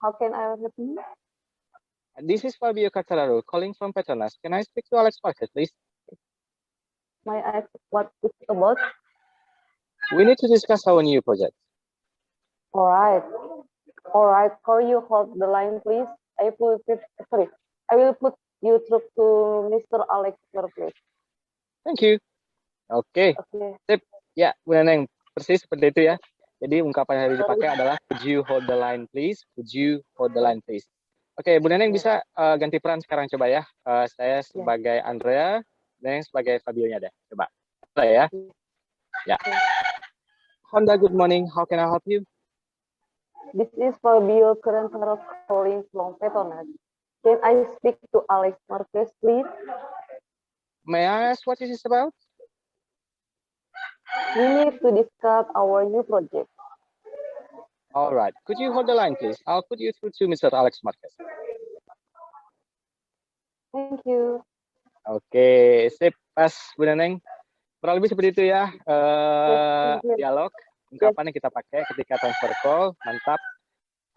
How can I help you? This is Fabio Quartararo calling from Petronas. Can I speak to Alex Marquez, please? May I ask what it's about? We need to discuss our new project. All right. All right. Can you hold the line, please? I will put you through to Mr. Alex, please. Thank you. Oke. Okay. Sip. Ya, Bu Neneng, persis seperti itu ya. Jadi ungkapan yang harus dipakai adalah could you hold the line, please? Could you hold the line, please? Oke, Bu Neneng bisa ganti peran sekarang coba ya. Saya sebagai Andrea, Neneng sebagai Fabio-nya deh. Coba. Coba ya. Ya. Honda, good morning. How can I help you? This is Fabio Quartararo calling from Petronas. Can I speak to Alex Marquez, please? May I ask what this is about? We need to discuss our new project. All right. Could you hold the line, please? I'll put you through to Mr. Alex Marquez. Thank you. Oke, sip. Pas, Bu Neneng. Kurang lebih seperti itu ya. Dialog. Ungkapan yang kita pakai ketika transfer call. Mantap.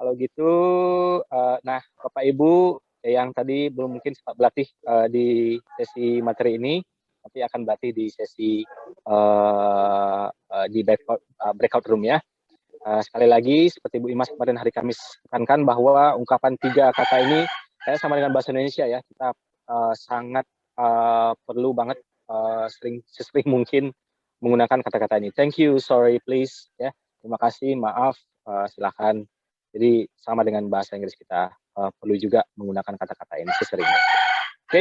Kalau gitu, nah Bapak Ibu yang tadi belum mungkin sempat berlatih di sesi materi ini, tapi akan berlatih di sesi di breakout room ya. Sekali lagi, seperti Bu Imas kemarin hari Kamis tekankan bahwa ungkapan 3 kata ini, saya sama dengan bahasa Indonesia ya, kita sangat perlu banget sesering mungkin menggunakan kata-kata ini. Thank you, sorry, please, ya. Terima kasih, maaf, silakan. Jadi sama dengan bahasa Inggris kita perlu juga menggunakan kata-kata ini seseringnya. Oke.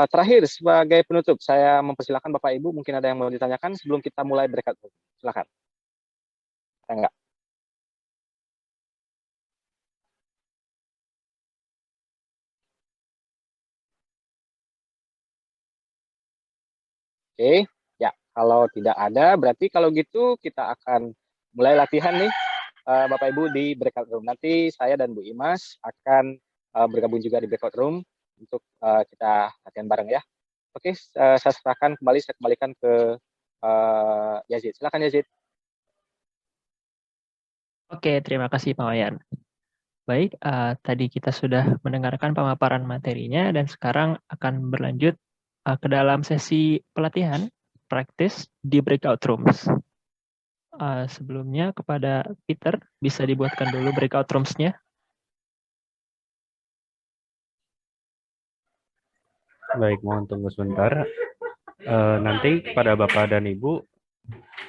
Terakhir sebagai penutup, saya mempersilahkan Bapak Ibu mungkin ada yang mau ditanyakan sebelum kita mulai breakout. Silakan. Enggak. Oke, ya kalau tidak ada berarti kalau gitu kita akan mulai latihan nih Bapak Ibu di breakout room. Nanti saya dan Bu Imas akan bergabung juga di breakout room untuk kita latihan bareng ya. Oke, saya kembalikan ke Yazid. Silakan Yazid. Oke, terima kasih Pak Wayan. Baik, tadi kita sudah mendengarkan pemaparan materinya dan sekarang akan berlanjut ke dalam sesi pelatihan praktis di breakout rooms. Sebelumnya kepada Peter, bisa dibuatkan dulu breakout rooms-nya. Baik, mohon tunggu sebentar. Nanti kepada Bapak dan Ibu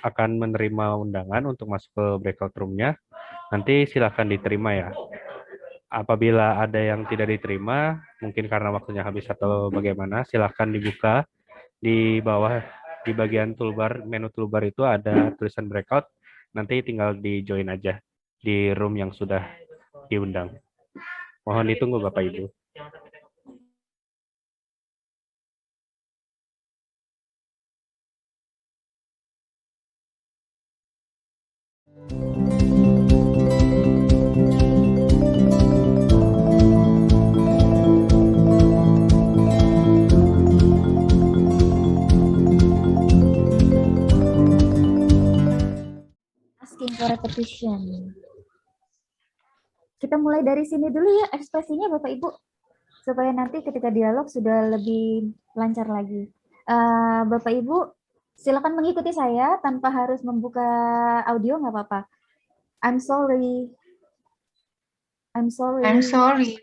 akan menerima undangan untuk masuk ke breakout room-nya. Nanti silakan diterima ya. Apabila ada yang tidak diterima, mungkin karena waktunya habis atau bagaimana, silakan dibuka di bawah di bagian toolbar, menu toolbar itu ada tulisan breakout. Nanti tinggal di join aja di room yang sudah diundang. Mohon ditunggu Bapak Ibu. Asking for repetition. Kita mulai dari sini dulu ya ekspresinya Bapak Ibu, supaya nanti ketika dialog sudah lebih lancar lagi. Bapak Ibu silakan mengikuti saya tanpa harus membuka audio, nggak apa-apa. I'm sorry. I'm sorry. I'm sorry.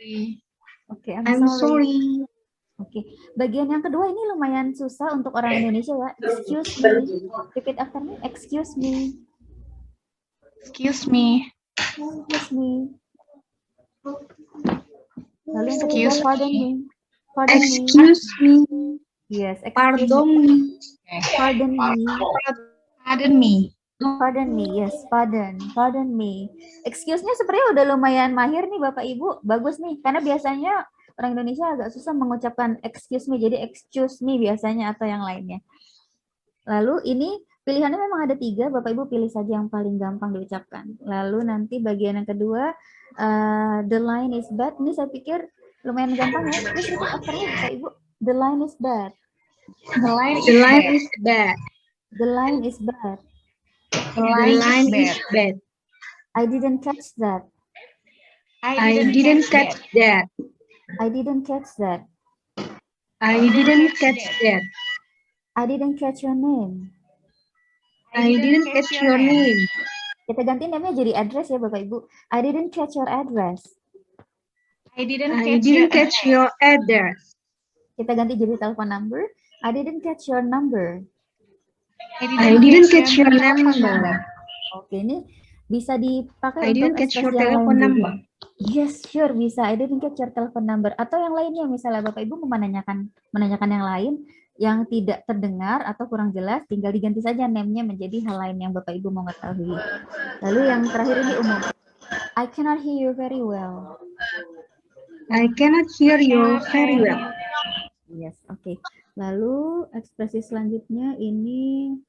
Oke, I'm sorry. Oke, bagian yang kedua ini lumayan susah untuk orang Indonesia ya. Excuse me. Repeat after me. Excuse me. Excuse me. Excuse me. Lalu yang ketiga, Excuse pardon me. me. Pardon me. Excuse me. Yes, excuse Pardon me. me. Pardon me. Pardon me. Pardon me. Yes, pardon me. Excuse-nya sebenarnya udah lumayan mahir nih Bapak Ibu. Bagus nih, karena biasanya orang Indonesia agak susah mengucapkan excuse me. Jadi excuse me biasanya atau yang lainnya. Lalu ini pilihannya memang ada 3. Bapak Ibu pilih saja yang paling gampang diucapkan. Lalu nanti bagian yang kedua, the line is bad. Ini saya pikir lumayan gampang ya. Terus itu afternya Bapak Ibu. The line is bad. The line The line is bad. The line is bad. The The line line is is bad. I didn't catch that. I didn't catch that. I didn't catch that. I didn't catch that. I didn't catch your name. I didn't catch your name. Kita ganti namanya jadi address ya Bapak Ibu. I didn't catch your address. I didn't I didn't catch your address. Kita ganti jadi telepon number. I didn't catch your number. I didn't catch your number. Oke, ini bisa dipakai I didn't untuk catch your ekspresi yang telephone lain number. juga. Yes, sure bisa. I didn't catch your telephone number. Atau yang lainnya, misalnya Bapak Ibu mau menanyakan yang lain yang tidak terdengar atau kurang jelas, tinggal diganti saja name-nya menjadi hal lain yang Bapak Ibu mau ketahui. Lalu yang terakhir ini umum. I cannot hear you very well. I cannot hear you very well. Yes, oke. Lalu ekspresi selanjutnya ini.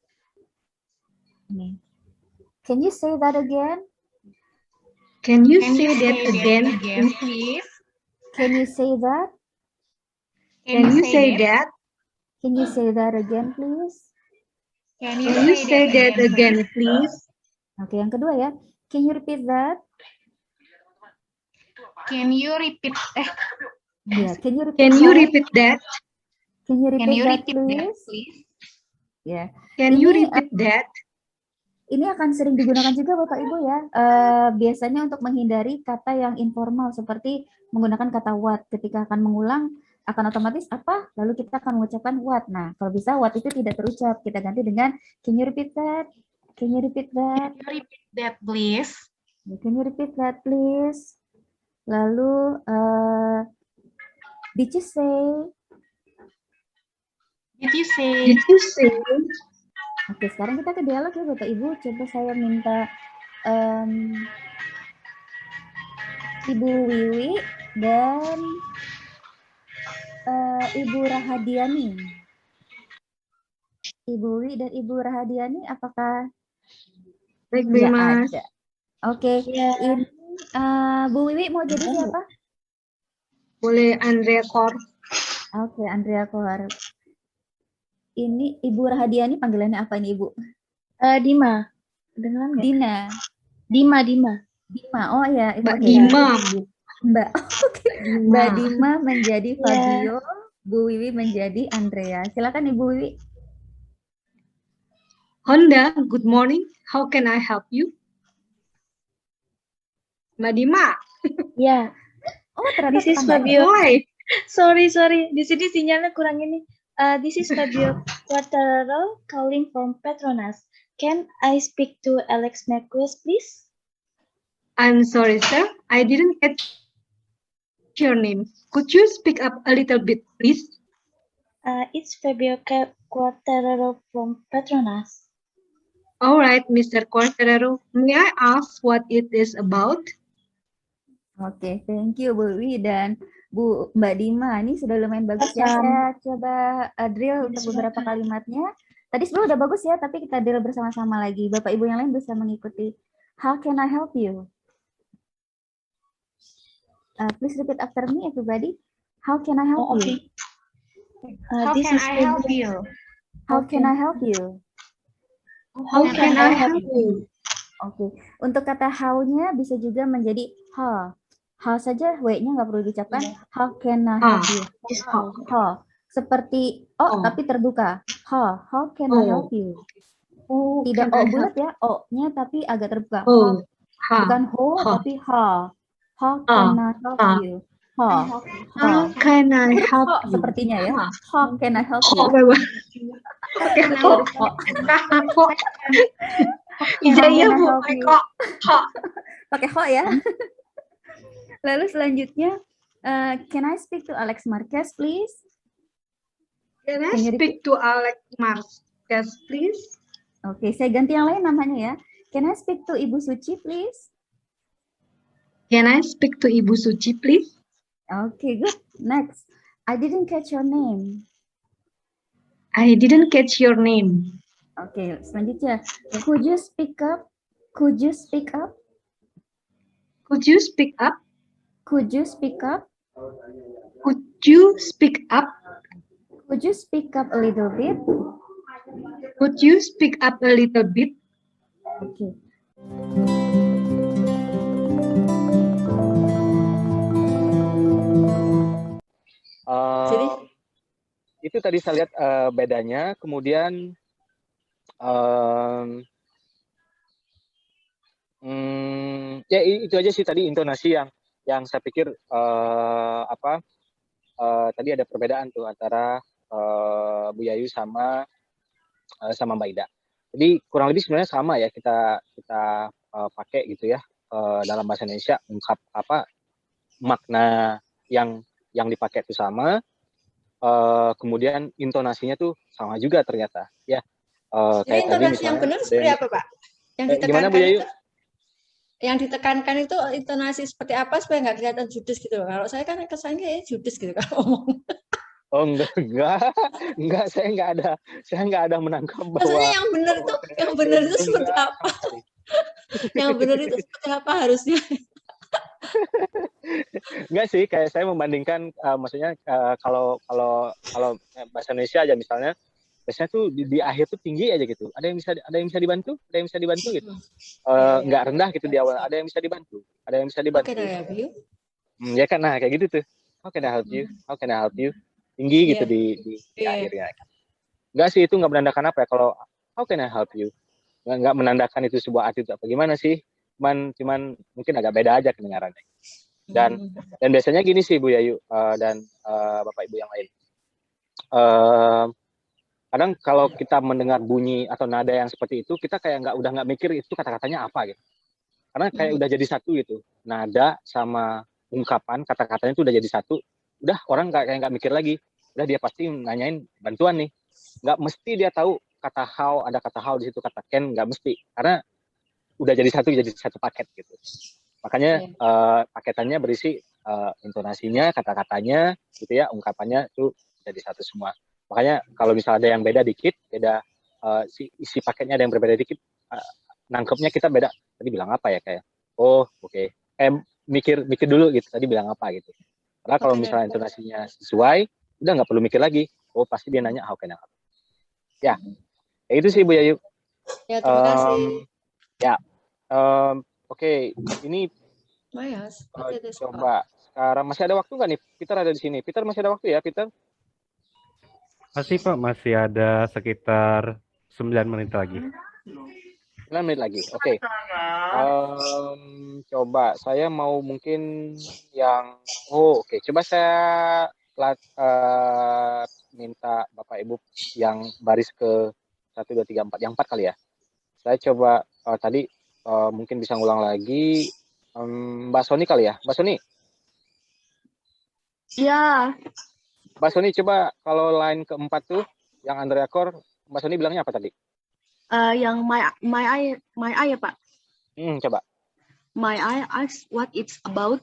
Can you say that again? Can you say that again, please? Can you say that? Can you say that? Can you say that again, please? Can Can you say that again, please? Oke, yang kedua ya. Can you repeat that? Can you repeat? Ya, can you repeat Can that? you repeat that? Can you repeat, Can you that, repeat that, please? please? Ya. Can you Ini, repeat that? Ini akan sering digunakan juga Bapak Ibu ya. Biasanya untuk menghindari kata yang informal seperti menggunakan kata what. Ketika akan mengulang akan otomatis apa? Lalu kita akan mengucapkan what. Nah, kalau bisa what itu tidak terucap. Kita ganti dengan can you repeat that? Can you repeat that? Can you repeat that, please? Can you repeat that, please? Lalu did you say? Did you say? Did you say? Oke, sekarang kita ke dialog ya Bapak Ibu. Coba saya minta Ibu Wiwi dan Ibu Rahadiani. Ibu Wiwi dan Ibu Rahadiani, apakah Baik, nggak Mas. ada? Oke, ini Bu Wiwi mau jadi siapa? Boleh Andrea Kor. Oke, Andrea Kohar. Ini Ibu Rahadiani panggilannya apa ini Ibu? Dima. Kedengeran nggak? Dina. Dima. Dima. Oh ya, Mbak oke. Dima, Bu. Mbak. Oke. Mbak Dima. Dima menjadi Ya. Fabio, Bu Wiwi menjadi Andrea. Silakan Ibu Wiwi. Honda, good morning. How can I help you? Mbak Dima. Ya, Oh, ternyata this is tetangganya. Fabio. Why? Sorry. Di sini sinyalnya kurang ini. This is Fabio Quartararo calling from Petronas. Can I speak to Alex Marquez, please? I'm sorry, sir. I didn't catch your name. Could you speak up a little bit, please? It's Fabio Quartararo from Petronas. All right, Mr. Quartararo. May I ask what it is about? Oke, thank you Bu Wiwi dan Mbak Dima. Ini sudah lumayan bagus ya. Saya coba drill untuk beberapa kalimatnya. Tadi sebenarnya udah bagus ya, tapi kita drill bersama-sama lagi. Bapak Ibu yang lain bisa mengikuti. How can I help you? Please repeat after me, everybody. How can I help you? How can I help you? How can I help you? How can I help you? Oke, untuk kata how-nya bisa juga menjadi how. How saja W-nya nggak perlu diucapkan. How can I help you? How. Seperti tapi terbuka. How can I help you? Tidak O bulat ya, O-nya tapi agak terbuka. Bukan ho, tapi ha. How can I help you? How can I help you? Sepertinya ya. How can I help you? Pakai ho. Iya Bu, pakai ho. Pakai ho ya. Lalu selanjutnya, can I speak to Alex Marquez, please? Can I speak to Alex Marquez, please? Oke, saya ganti yang lain namanya ya. Can I speak to Ibu Suci, please? Can I speak to Ibu Suci, please? Okay, good. Next, I didn't catch your name. I didn't catch your name. Oke, selanjutnya, could you speak up? Could you speak up? Could you speak up? Could you speak up? Could you speak up? Could you speak up a little bit? Could you speak up a little bit? Okay. Itu tadi saya lihat bedanya, kemudian ya itu aja sih tadi intonasi yang saya pikir tadi ada perbedaan tuh antara Bu Yayu sama Mbak Ida. Jadi kurang lebih sebenarnya sama ya kita pakai gitu ya dalam bahasa Indonesia ungkap makna yang dipakai itu sama. Kemudian intonasinya tuh sama juga ternyata ya. Kayak tadi misalnya yang benar seperti apa Pak? Yang ditekankan gimana Bu Yayu? Yang ditekankan itu intonasi seperti apa supaya nggak kelihatan judes gitu. Kalau saya kan kesannya judes gitu kalau ngomong. Oh enggak, saya nggak ada menangkap bahwa. Maksudnya yang benar itu seperti apa? Yang benar itu seperti apa harusnya? Enggak sih, kayak saya membandingkan, maksudnya kalau bahasa Indonesia aja misalnya, biasanya tuh di akhir tuh tinggi aja gitu. Ada yang bisa dibantu gitu. Nggak rendah gitu di awal. Ada yang bisa dibantu. Oke, help you. Ya kan, nah kayak gitu tuh. How can I help you? How can I help you? Tinggi gitu di akhirnya. Enggak sih, itu nggak menandakan apa ya. Kalau how can I help you? Nggak menandakan itu sebuah attitude apa gimana sih? Cuman mungkin agak beda aja kedengarannya. Dan biasanya gini sih Bu Yayu dan Bapak Ibu yang lain. Kadang kalau kita mendengar bunyi atau nada yang seperti itu, kita kayak udah nggak mikir itu kata-katanya apa gitu. Karena kayak udah jadi satu gitu. Nada sama ungkapan kata-katanya itu udah jadi satu. Udah orang kayak nggak mikir lagi. Udah dia pasti nanyain bantuan nih. Nggak mesti dia tahu kata how, ada kata how di situ, kata can, nggak mesti. Karena udah jadi satu paket gitu. Makanya paketannya berisi intonasinya, kata-katanya gitu ya, ungkapannya itu jadi satu semua. Makanya kalau misalnya ada yang beda dikit, beda isi paketnya ada yang berbeda dikit, nangkepnya kita beda. Tadi bilang apa ya kayak, oh oke, mikir dulu gitu. Tadi bilang apa gitu. Karena kalau misalnya intonasinya sesuai, udah nggak perlu mikir lagi. Oh pasti dia nanya how can I help. Ya itu sih Bu Yayu. Ya terima kasih. Ya, Oke, ini Mayas, coba sekarang masih ada waktu nggak nih? Peter ada di sini. Peter masih ada waktu ya, Peter? Masih Pak, masih ada sekitar 9 menit lagi. 9 menit lagi, oke. Coba saya mau mungkin yang, oke. Coba saya minta Bapak Ibu yang baris ke 1, 2, 3, 4, yang 4 kali ya. Saya coba tadi mungkin bisa ngulang lagi. Mbak Soni kali ya, Mbak Soni. Ya. Mbak Soni coba kalau line keempat tuh yang Andrea Core, Mbak Soni bilangnya apa tadi? Yang my eye ya Pak. Coba. My eye asks what it's about.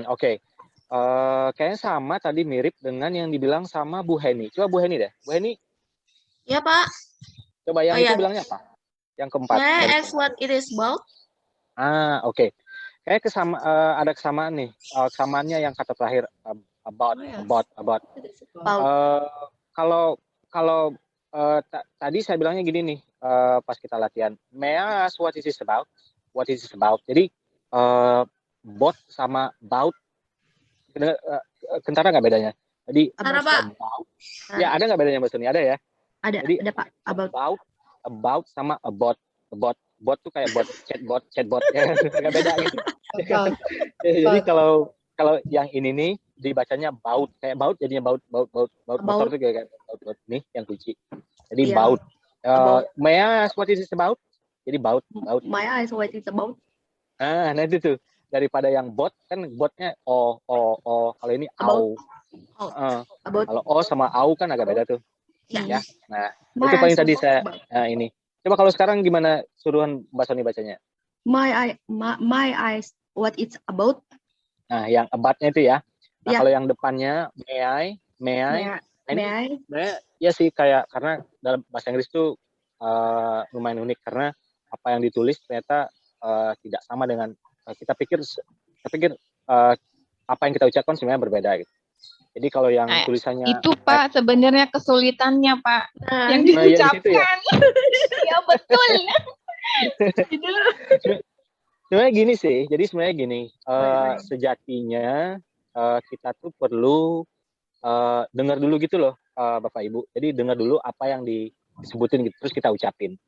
Oke. Kayaknya sama tadi, mirip dengan yang dibilang sama Bu Heni. Coba Bu Heni deh. Bu Heni. Ya Pak. Coba yang itu bilangnya apa? Yang keempat. May I ask what it is about? Oke. Kayak ada kesamaan nih. Kesamaannya yang kata terakhir about. Kalau tadi saya bilangnya gini nih, pas kita latihan. May I ask what it is about? What it is about? Jadi bot sama about, kentara nggak bedanya? Jadi about. Ya ada nggak bedanya Mbak Suni? Ada ya? Ada Pak. About sama about. Bot tuh kayak chatbot ya, nggak beda gitu. Jadi kalau yang ini nih dibacanya baut, kayak baut jadinya baut motor tuh kayak baut nih yang kunci. Jadi baut. May I ask what is it about? Jadi baut. May I ask what it's about? Nah itu tuh, daripada yang bot kan botnya o. Kalau ini au. Kalau o sama au kan agak beda tuh. Ya. Nah, itu paling tadi saya ini. Coba kalau sekarang gimana suruhan Mbak Soni bacanya? My eyes what it's about. Nah, yang about-nya itu ya. Nah, kalau yang depannya may I. Ya sih kayak, karena dalam bahasa Inggris tuh lumayan unik karena apa yang ditulis ternyata tidak sama dengan kita pikir apa yang kita ucapkan sebenarnya berbeda gitu. Jadi kalau yang tulisannya itu Pak sebenarnya kesulitannya Pak yang diucapkan. Ya betul. Sebenarnya gini sih. Jadi sebenarnya gini, sejatinya kita tuh perlu dengar dulu gitu loh, Bapak Ibu. Jadi dengar dulu apa yang disebutin gitu, terus kita ucapin.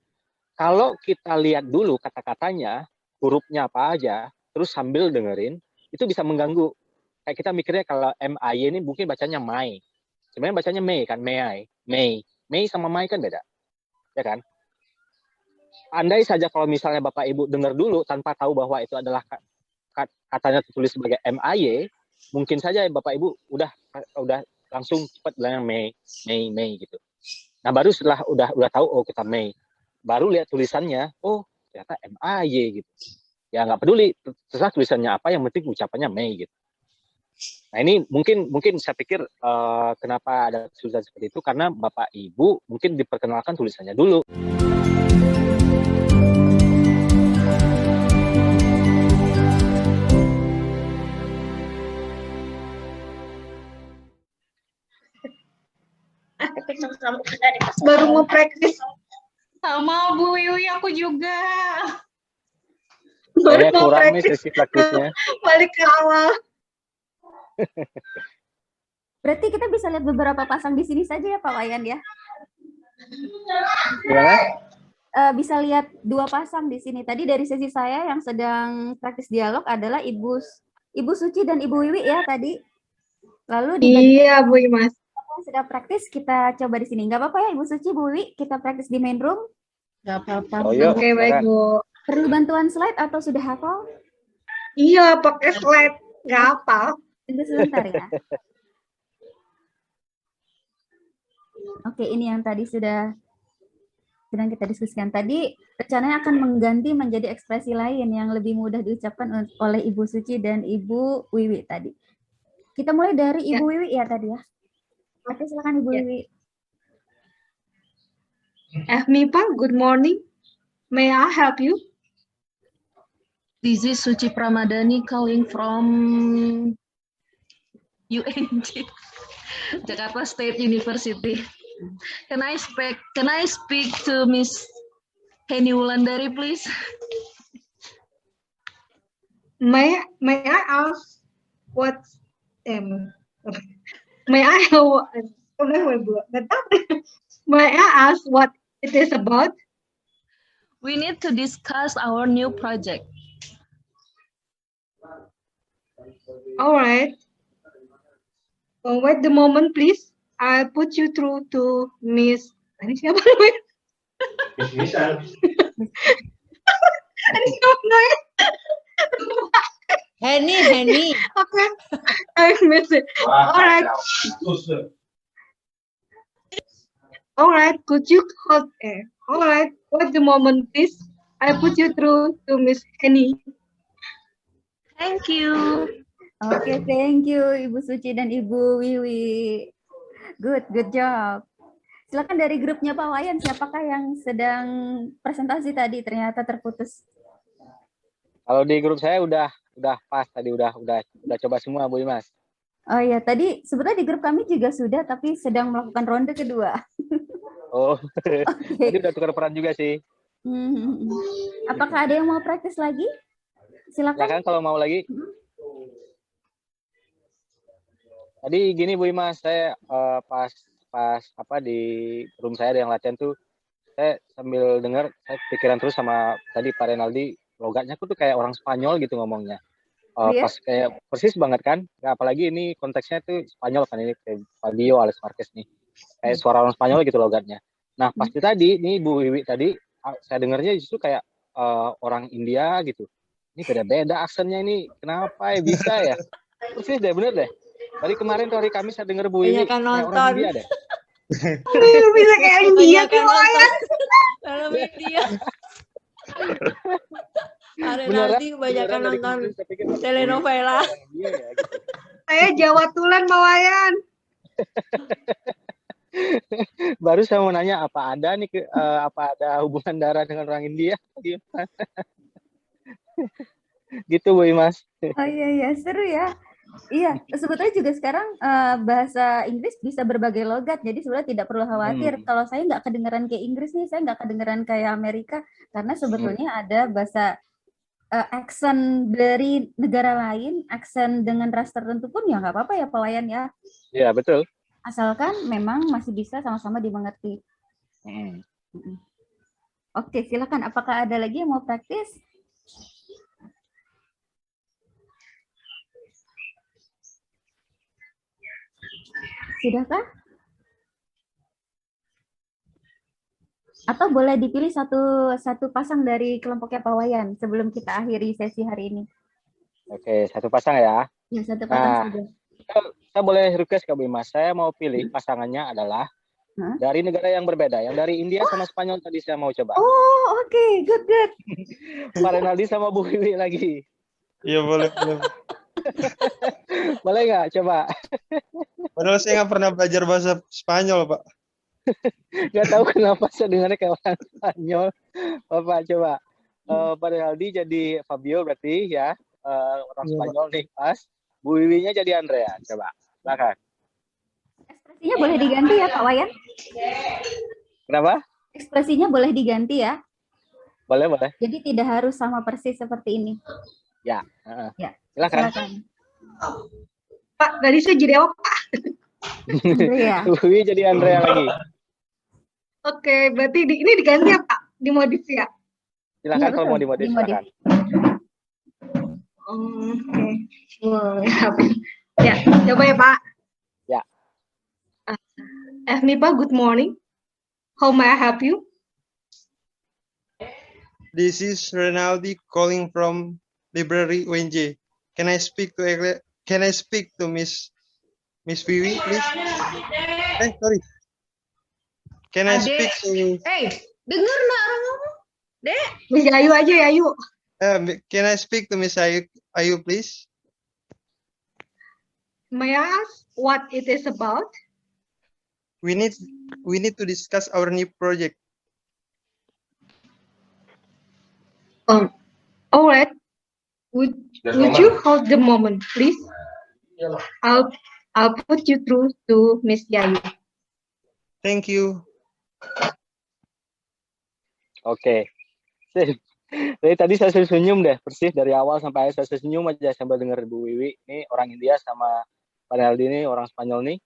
Kalau kita lihat dulu kata-katanya, hurufnya apa aja, terus sambil dengerin, itu bisa mengganggu. Kayak kita mikirnya kalau M-I ini mungkin bacanya May. Sebenarnya bacanya May kan, May. May sama May kan beda. Ya kan? Andai saja kalau misalnya Bapak Ibu dengar dulu tanpa tahu bahwa itu adalah katanya tertulis sebagai M-I-Y, mungkin saja Bapak Ibu udah langsung cepat bilang May gitu. Nah, baru setelah udah tahu oh kita May, baru lihat tulisannya, oh ternyata M-I-Y gitu. Ya nggak peduli terserah tulisannya apa, yang penting ucapannya May gitu. Nah ini mungkin saya pikir kenapa ada kesulitan seperti itu karena Bapak Ibu mungkin diperkenalkan tulisannya dulu. Baru mau praktis. Sama Bu Wiwi aku juga. Saya kurang nih sesi praktisnya. Balik ke awal. Berarti kita bisa lihat beberapa pasang di sini saja ya Pak Wayan ya? Gimana? Bisa lihat 2 pasang di sini. Tadi dari sesi saya yang sedang praktis dialog adalah Ibu Suci dan Ibu Wiwi ya tadi. Lalu iya Bu Mas. Sudah praktis kita coba di sini. Nggak apa-apa ya Ibu Suci, Bu Wiwi, kita praktis di main room. Nggak apa-apa. Oke, baik Bu. Perlu bantuan slide atau sudah hafal? Iya, pakai slide. Nggak hafal. Tunggu sebentar ya. Oke, ini yang tadi sedang kita diskusikan. Tadi rencananya akan mengganti menjadi ekspresi lain yang lebih mudah diucapkan oleh Ibu Suci dan Ibu Wiwi tadi. Kita mulai dari Ibu Wiwi ya tadi ya. Oke, silakan Ibu Wiwi. Mipa, good morning. May I help you? This is Suci Pramadani calling from UNJ, Jakarta State University. Can I speak to Miss Heni Wulandari, please? May I ask what may I may I ask what it is about? We need to discuss our new project. All right. Wait the moment, please. I'll put you through to Miss. Ini siapa namanya? Ini siapa namanya? Henny. Okay. I miss it. All right. All right. Could you hold? All right. Wait the moment, please. I put you through to Miss Henny. Thank you. Oke, thank you Ibu Suci dan Ibu Wiwi. Good job. Silakan dari grupnya Pak Wayan, siapakah yang sedang presentasi tadi ternyata terputus? Kalau di grup saya udah pas tadi, udah coba semua Bu Imas. Oh iya, tadi sebetulnya di grup kami juga sudah, tapi sedang melakukan ronde kedua. Oh, tadi udah tukar peran juga sih. Apakah ada yang mau praktis lagi? Silakan. Ya kan kalau mau lagi. Tadi gini Bu Imas, saya pas apa di room saya ada yang latihan tuh, saya sambil dengar, saya pikiran terus sama tadi Pak Renaldi, logatnya tuh kayak orang Spanyol gitu ngomongnya. Pas kayak persis banget kan, ya, apalagi ini konteksnya tuh Spanyol kan, ini kayak Fabio Alex Marquez nih, kayak suara orang Spanyol gitu logatnya. Nah pasti tadi nih Bu Wiwi tadi, saya dengarnya justru kayak orang India gitu. Ini beda-beda aksennya ini, kenapa ya bisa ya? Persis deh, bener deh. Tadi kemarin tuh hari Kamis saya denger Bu Wiwi kayak orang India deh. Bisa kayak India tuh Wayan. Kalau India. Nanti kebanyakan nonton telenovela. Saya Jawa Tulen Pak Wayan. Baru saya mau nanya apa ada nih apa ada hubungan darah dengan orang India? Gitu Bu Imas. Oh iya seru ya. Iya, sebetulnya juga sekarang bahasa Inggris bisa berbagai logat, jadi sebenarnya tidak perlu khawatir. Kalau saya nggak kedengeran kayak Inggris nih, saya nggak kedengeran kayak Amerika, karena sebetulnya ada bahasa aksen dari negara lain, aksen dengan ras tertentu pun ya nggak apa-apa ya Pak Wayan ya. Iya betul. Asalkan memang masih bisa sama-sama dimengerti. Oke, silakan. Apakah ada lagi yang mau praktis? Sudahkah? Atau boleh dipilih satu pasang dari kelompoknya Pak Wayan sebelum kita akhiri sesi hari ini? Oke, satu pasang ya. Ya, satu pasang saja. Saya boleh request ke Bu Imas, saya mau pilih pasangannya adalah dari negara yang berbeda, yang dari India sama Spanyol tadi saya mau coba. Oh, oke, good. Pak Renaldi sama Bu Wiwi lagi. Iya boleh. Boleh nggak coba? Padahal saya nggak pernah belajar bahasa Spanyol, Pak. Nggak tahu kenapa saya dengarnya kayak orang Spanyol. Bapak coba. Pak Renaldi jadi Fabio berarti ya. Orang Spanyol nih pas. Bu Wiwinya jadi Andrea. Coba. Silakan. Ekspresinya boleh diganti ya Pak Wayan? Kenapa? Ekspresinya boleh diganti ya? Boleh. Jadi tidak harus sama persis seperti ini. Ya. Ya. Silakan. Pak, tadi saya jadi apa Pak? Bu Wiwi jadi Andrea lagi. Oke, berarti ini diganti ya Pak? Dimodif ya? Silakan kalau mau dimodif. Silakan. Oke. Ya, coba ya Pak. Ya. Pak, good morning. How may I help you? This is Renaldi calling from Library UNJ. Can I speak to Miss Vivi, please? Sorry. Can I speak to? Dengar nggak orang ngomong? Dek. Miss Ayu aja ya, Ayu. Can I speak to Miss Ayu, please? May I ask what it is about? We need to discuss our new project. All right. Would you hold the moment, please? I'll put you through to Miss Yayu. Thank you. Oke. Dari tadi saya senyum deh, persis dari awal sampai akhir saya senyum aja sambil denger Bu Wiwi. Ini orang India sama Pak Neldi ini orang Spanyol nih.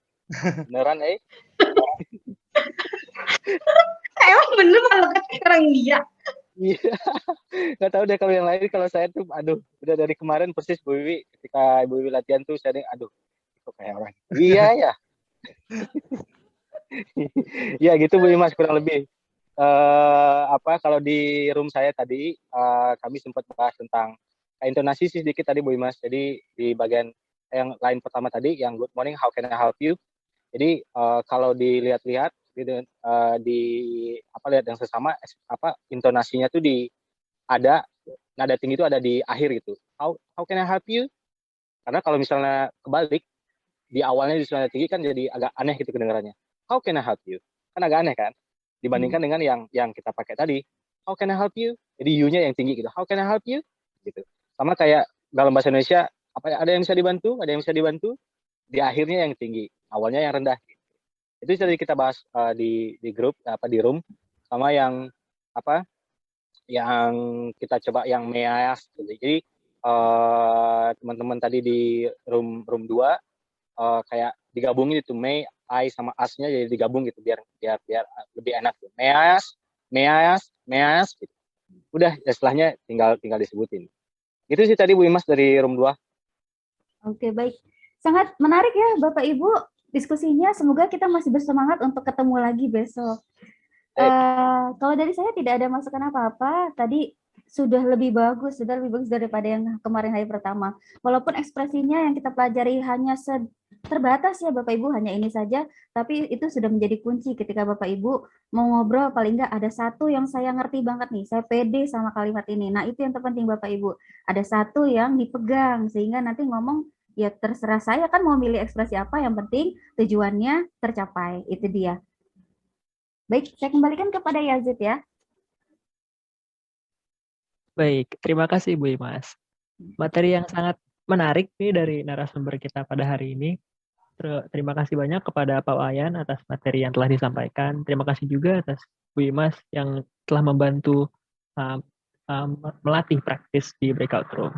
Beneran, Emang bener kalau kata orang India. Iya. Nggak tahu deh kalau yang lain, kalau saya tuh, aduh, udah dari kemarin persis Bu Wiwi, ketika Bu Wiwi latihan tuh saya aduh, kok kayak orang. Iya ya. Ya gitu Bu Imas kurang lebih. Kalau di room saya tadi kami sempat bahas tentang intonasi sih sedikit tadi Bu Imas. Jadi di bagian yang lain pertama tadi yang good morning, how can I help you? Jadi kalau dilihat-lihat gitu, lihat yang sesama intonasinya tuh ada nada tinggi itu ada di akhir gitu. How can I help you? Karena kalau misalnya kebalik di awalnya di nada tinggi kan jadi agak aneh gitu kedengarannya. How can I help you? Kan agak aneh kan? Dibandingkan dengan yang kita pakai tadi. How can I help you? Jadi you-nya yang tinggi gitu. How can I help you? Gitu. Sama kayak dalam bahasa Indonesia, ada yang bisa dibantu? Ada yang bisa dibantu? Di akhirnya yang tinggi, awalnya yang rendah. Itu tadi kita bahas di grup di room, sama yang yang kita coba yang meas. Jadi teman-teman tadi di room 2 kayak digabungin itu I sama as-nya jadi digabung gitu biar lebih enak. Meas gitu. Udah setelahnya tinggal disebutin. Itu sih tadi Bu Imas dari room 2. Oke, baik. Sangat menarik ya Bapak Ibu diskusinya. Semoga kita masih bersemangat untuk ketemu lagi besok. Kalau dari saya tidak ada masukan apa-apa. Tadi sudah lebih bagus daripada yang kemarin hari pertama. Walaupun ekspresinya yang kita pelajari hanya terbatas ya Bapak Ibu, hanya ini saja, tapi itu sudah menjadi kunci ketika Bapak Ibu mau ngobrol, paling nggak ada satu yang saya ngerti banget nih, saya pede sama kalimat ini. Nah itu yang terpenting Bapak Ibu, ada satu yang dipegang, sehingga nanti ngomong, ya terserah saya kan mau milih ekspresi apa, yang penting tujuannya tercapai, itu dia. Baik, saya kembalikan kepada Yazid ya. Baik, terima kasih Bu Imas. Materi yang sangat menarik nih dari narasumber kita pada hari ini. Terima kasih banyak kepada Pak Wayan atas materi yang telah disampaikan. Terima kasih juga atas Bu Imas yang telah membantu melatih praktis di breakout room.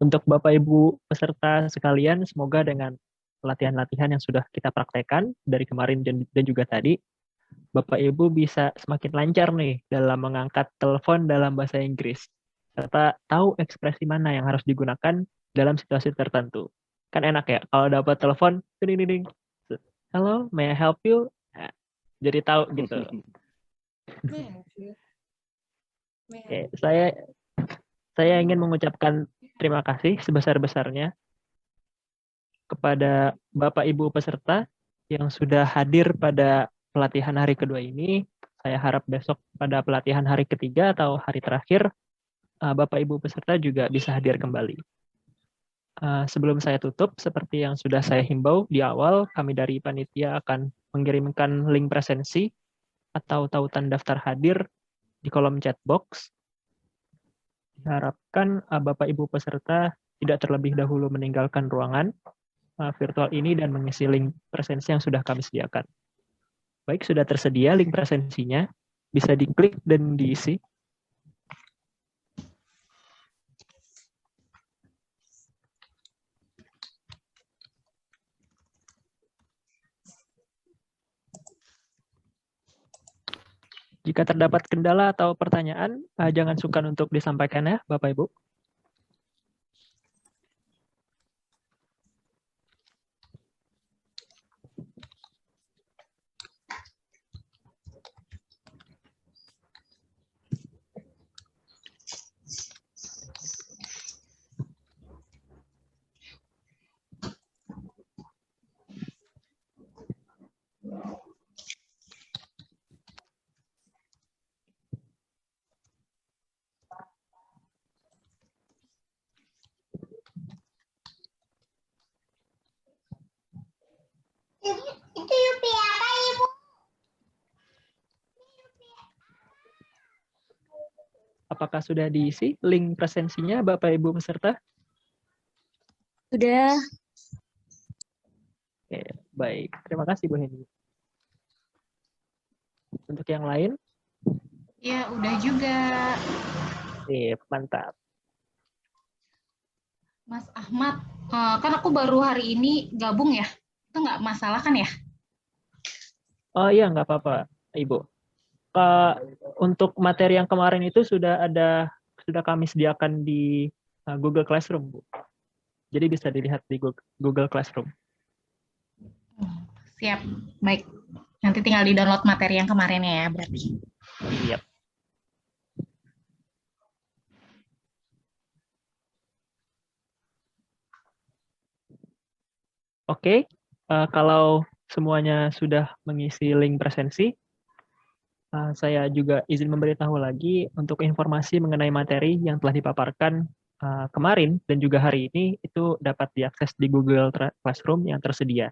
Untuk Bapak Ibu peserta sekalian, semoga dengan latihan-latihan yang sudah kita praktekkan dari kemarin dan juga tadi, Bapak Ibu bisa semakin lancar nih dalam mengangkat telepon dalam bahasa Inggris, serta tahu ekspresi mana yang harus digunakan dalam situasi tertentu. Kan enak ya, kalau dapat telepon, ding, hello, may I help you? Nah, jadi tahu gitu. Oke, saya ingin mengucapkan terima kasih sebesar-besarnya kepada Bapak Ibu peserta yang sudah hadir pada pelatihan hari kedua ini. Saya harap besok pada pelatihan hari ketiga atau hari terakhir, Bapak Ibu peserta juga bisa hadir kembali. Sebelum saya tutup, seperti yang sudah saya himbau di awal, kami dari panitia akan mengirimkan link presensi atau tautan daftar hadir di kolom chat box. Diharapkan Bapak Ibu peserta tidak terlebih dahulu meninggalkan ruangan virtual ini dan mengisi link presensi yang sudah kami sediakan. Baik, sudah tersedia link presensinya, bisa diklik dan diisi. Jika terdapat kendala atau pertanyaan, jangan sungkan untuk disampaikan ya, Bapak Ibu. Itu Yupi apa Ibu? Apakah sudah diisi link presensinya Bapak Ibu peserta? Sudah. Oke, baik. Terima kasih Bu Hendy. Untuk yang lain? Ya, udah juga. Sip, mantap. Mas Ahmad, kan aku baru hari ini gabung ya. Itu nggak masalah kan ya? Oh iya, nggak apa-apa, Ibu. Untuk materi yang kemarin itu sudah kami sediakan di Google Classroom, Bu. Jadi bisa dilihat di Google Classroom. Siap, baik. Nanti tinggal di-download materi yang kemarin ya, berarti. Iya. Oke, kalau semuanya sudah mengisi link presensi, saya juga izin memberitahu lagi untuk informasi mengenai materi yang telah dipaparkan kemarin dan juga hari ini itu dapat diakses di Google Classroom yang tersedia.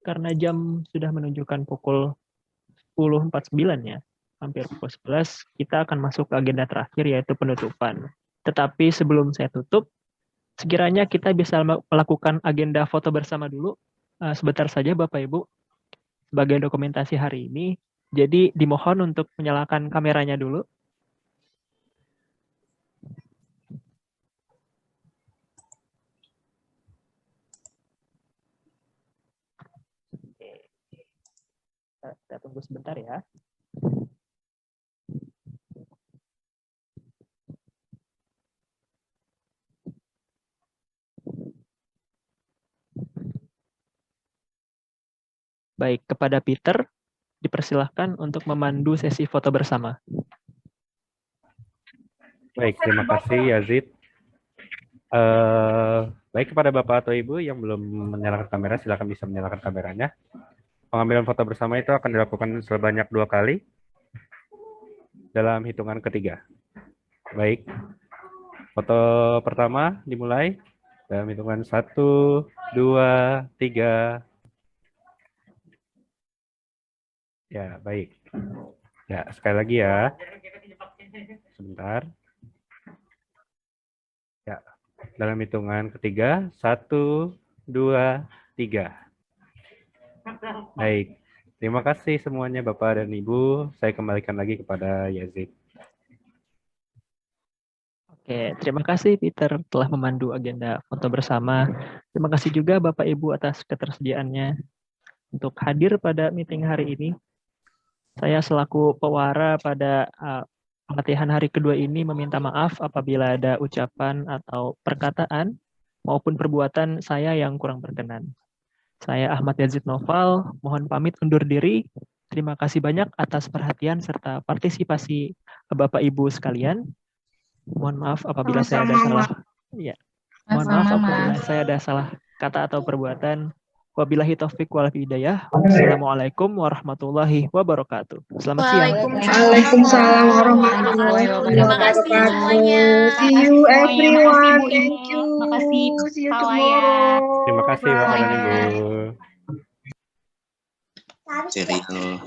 Karena jam sudah menunjukkan pukul 10.49 ya, hampir pukul 11, kita akan masuk ke agenda terakhir yaitu penutupan. Tetapi sebelum saya tutup, sekiranya kita bisa melakukan agenda foto bersama dulu, sebentar saja Bapak Ibu, sebagai dokumentasi hari ini. Jadi dimohon untuk menyalakan kameranya dulu. Kita tunggu sebentar ya. Baik, kepada Peter, dipersilahkan untuk memandu sesi foto bersama. Baik, terima kasih Yazid. Baik, kepada Bapak atau Ibu yang belum menyalakan kamera, silakan bisa menyalakan kameranya. Pengambilan foto bersama itu akan dilakukan sebanyak 2 kali dalam hitungan ketiga. Baik, foto pertama dimulai dalam hitungan 1, 2, 3. Ya, baik. Ya, sekali lagi ya. Sebentar. Ya, dalam hitungan ketiga, 1, 2, 3. Baik, terima kasih semuanya Bapak dan Ibu. Saya kembalikan lagi kepada Yazid. Oke, terima kasih Peter telah memandu agenda foto bersama. Terima kasih juga Bapak Ibu atas ketersediaannya untuk hadir pada meeting hari ini. Saya selaku pewara pada pelatihan hari kedua ini meminta maaf apabila ada ucapan atau perkataan maupun perbuatan saya yang kurang berkenan. Saya Ahmad Yazid Noval, mohon pamit undur diri. Terima kasih banyak atas perhatian serta partisipasi Bapak Ibu sekalian. Mohon maaf apabila saya ada salah. Ya. Mohon maaf apabila saya ada salah kata atau perbuatan. Wabillahi taufik wal hidayah. Wassalamualaikum warahmatullahi wabarakatuh. Selamat siang. Waalaikumsalam warahmatullahi wabarakatuh. See you everyone. Thank you. See you tomorrow. Terima kasih Bapak dan Ibu. Cheerio.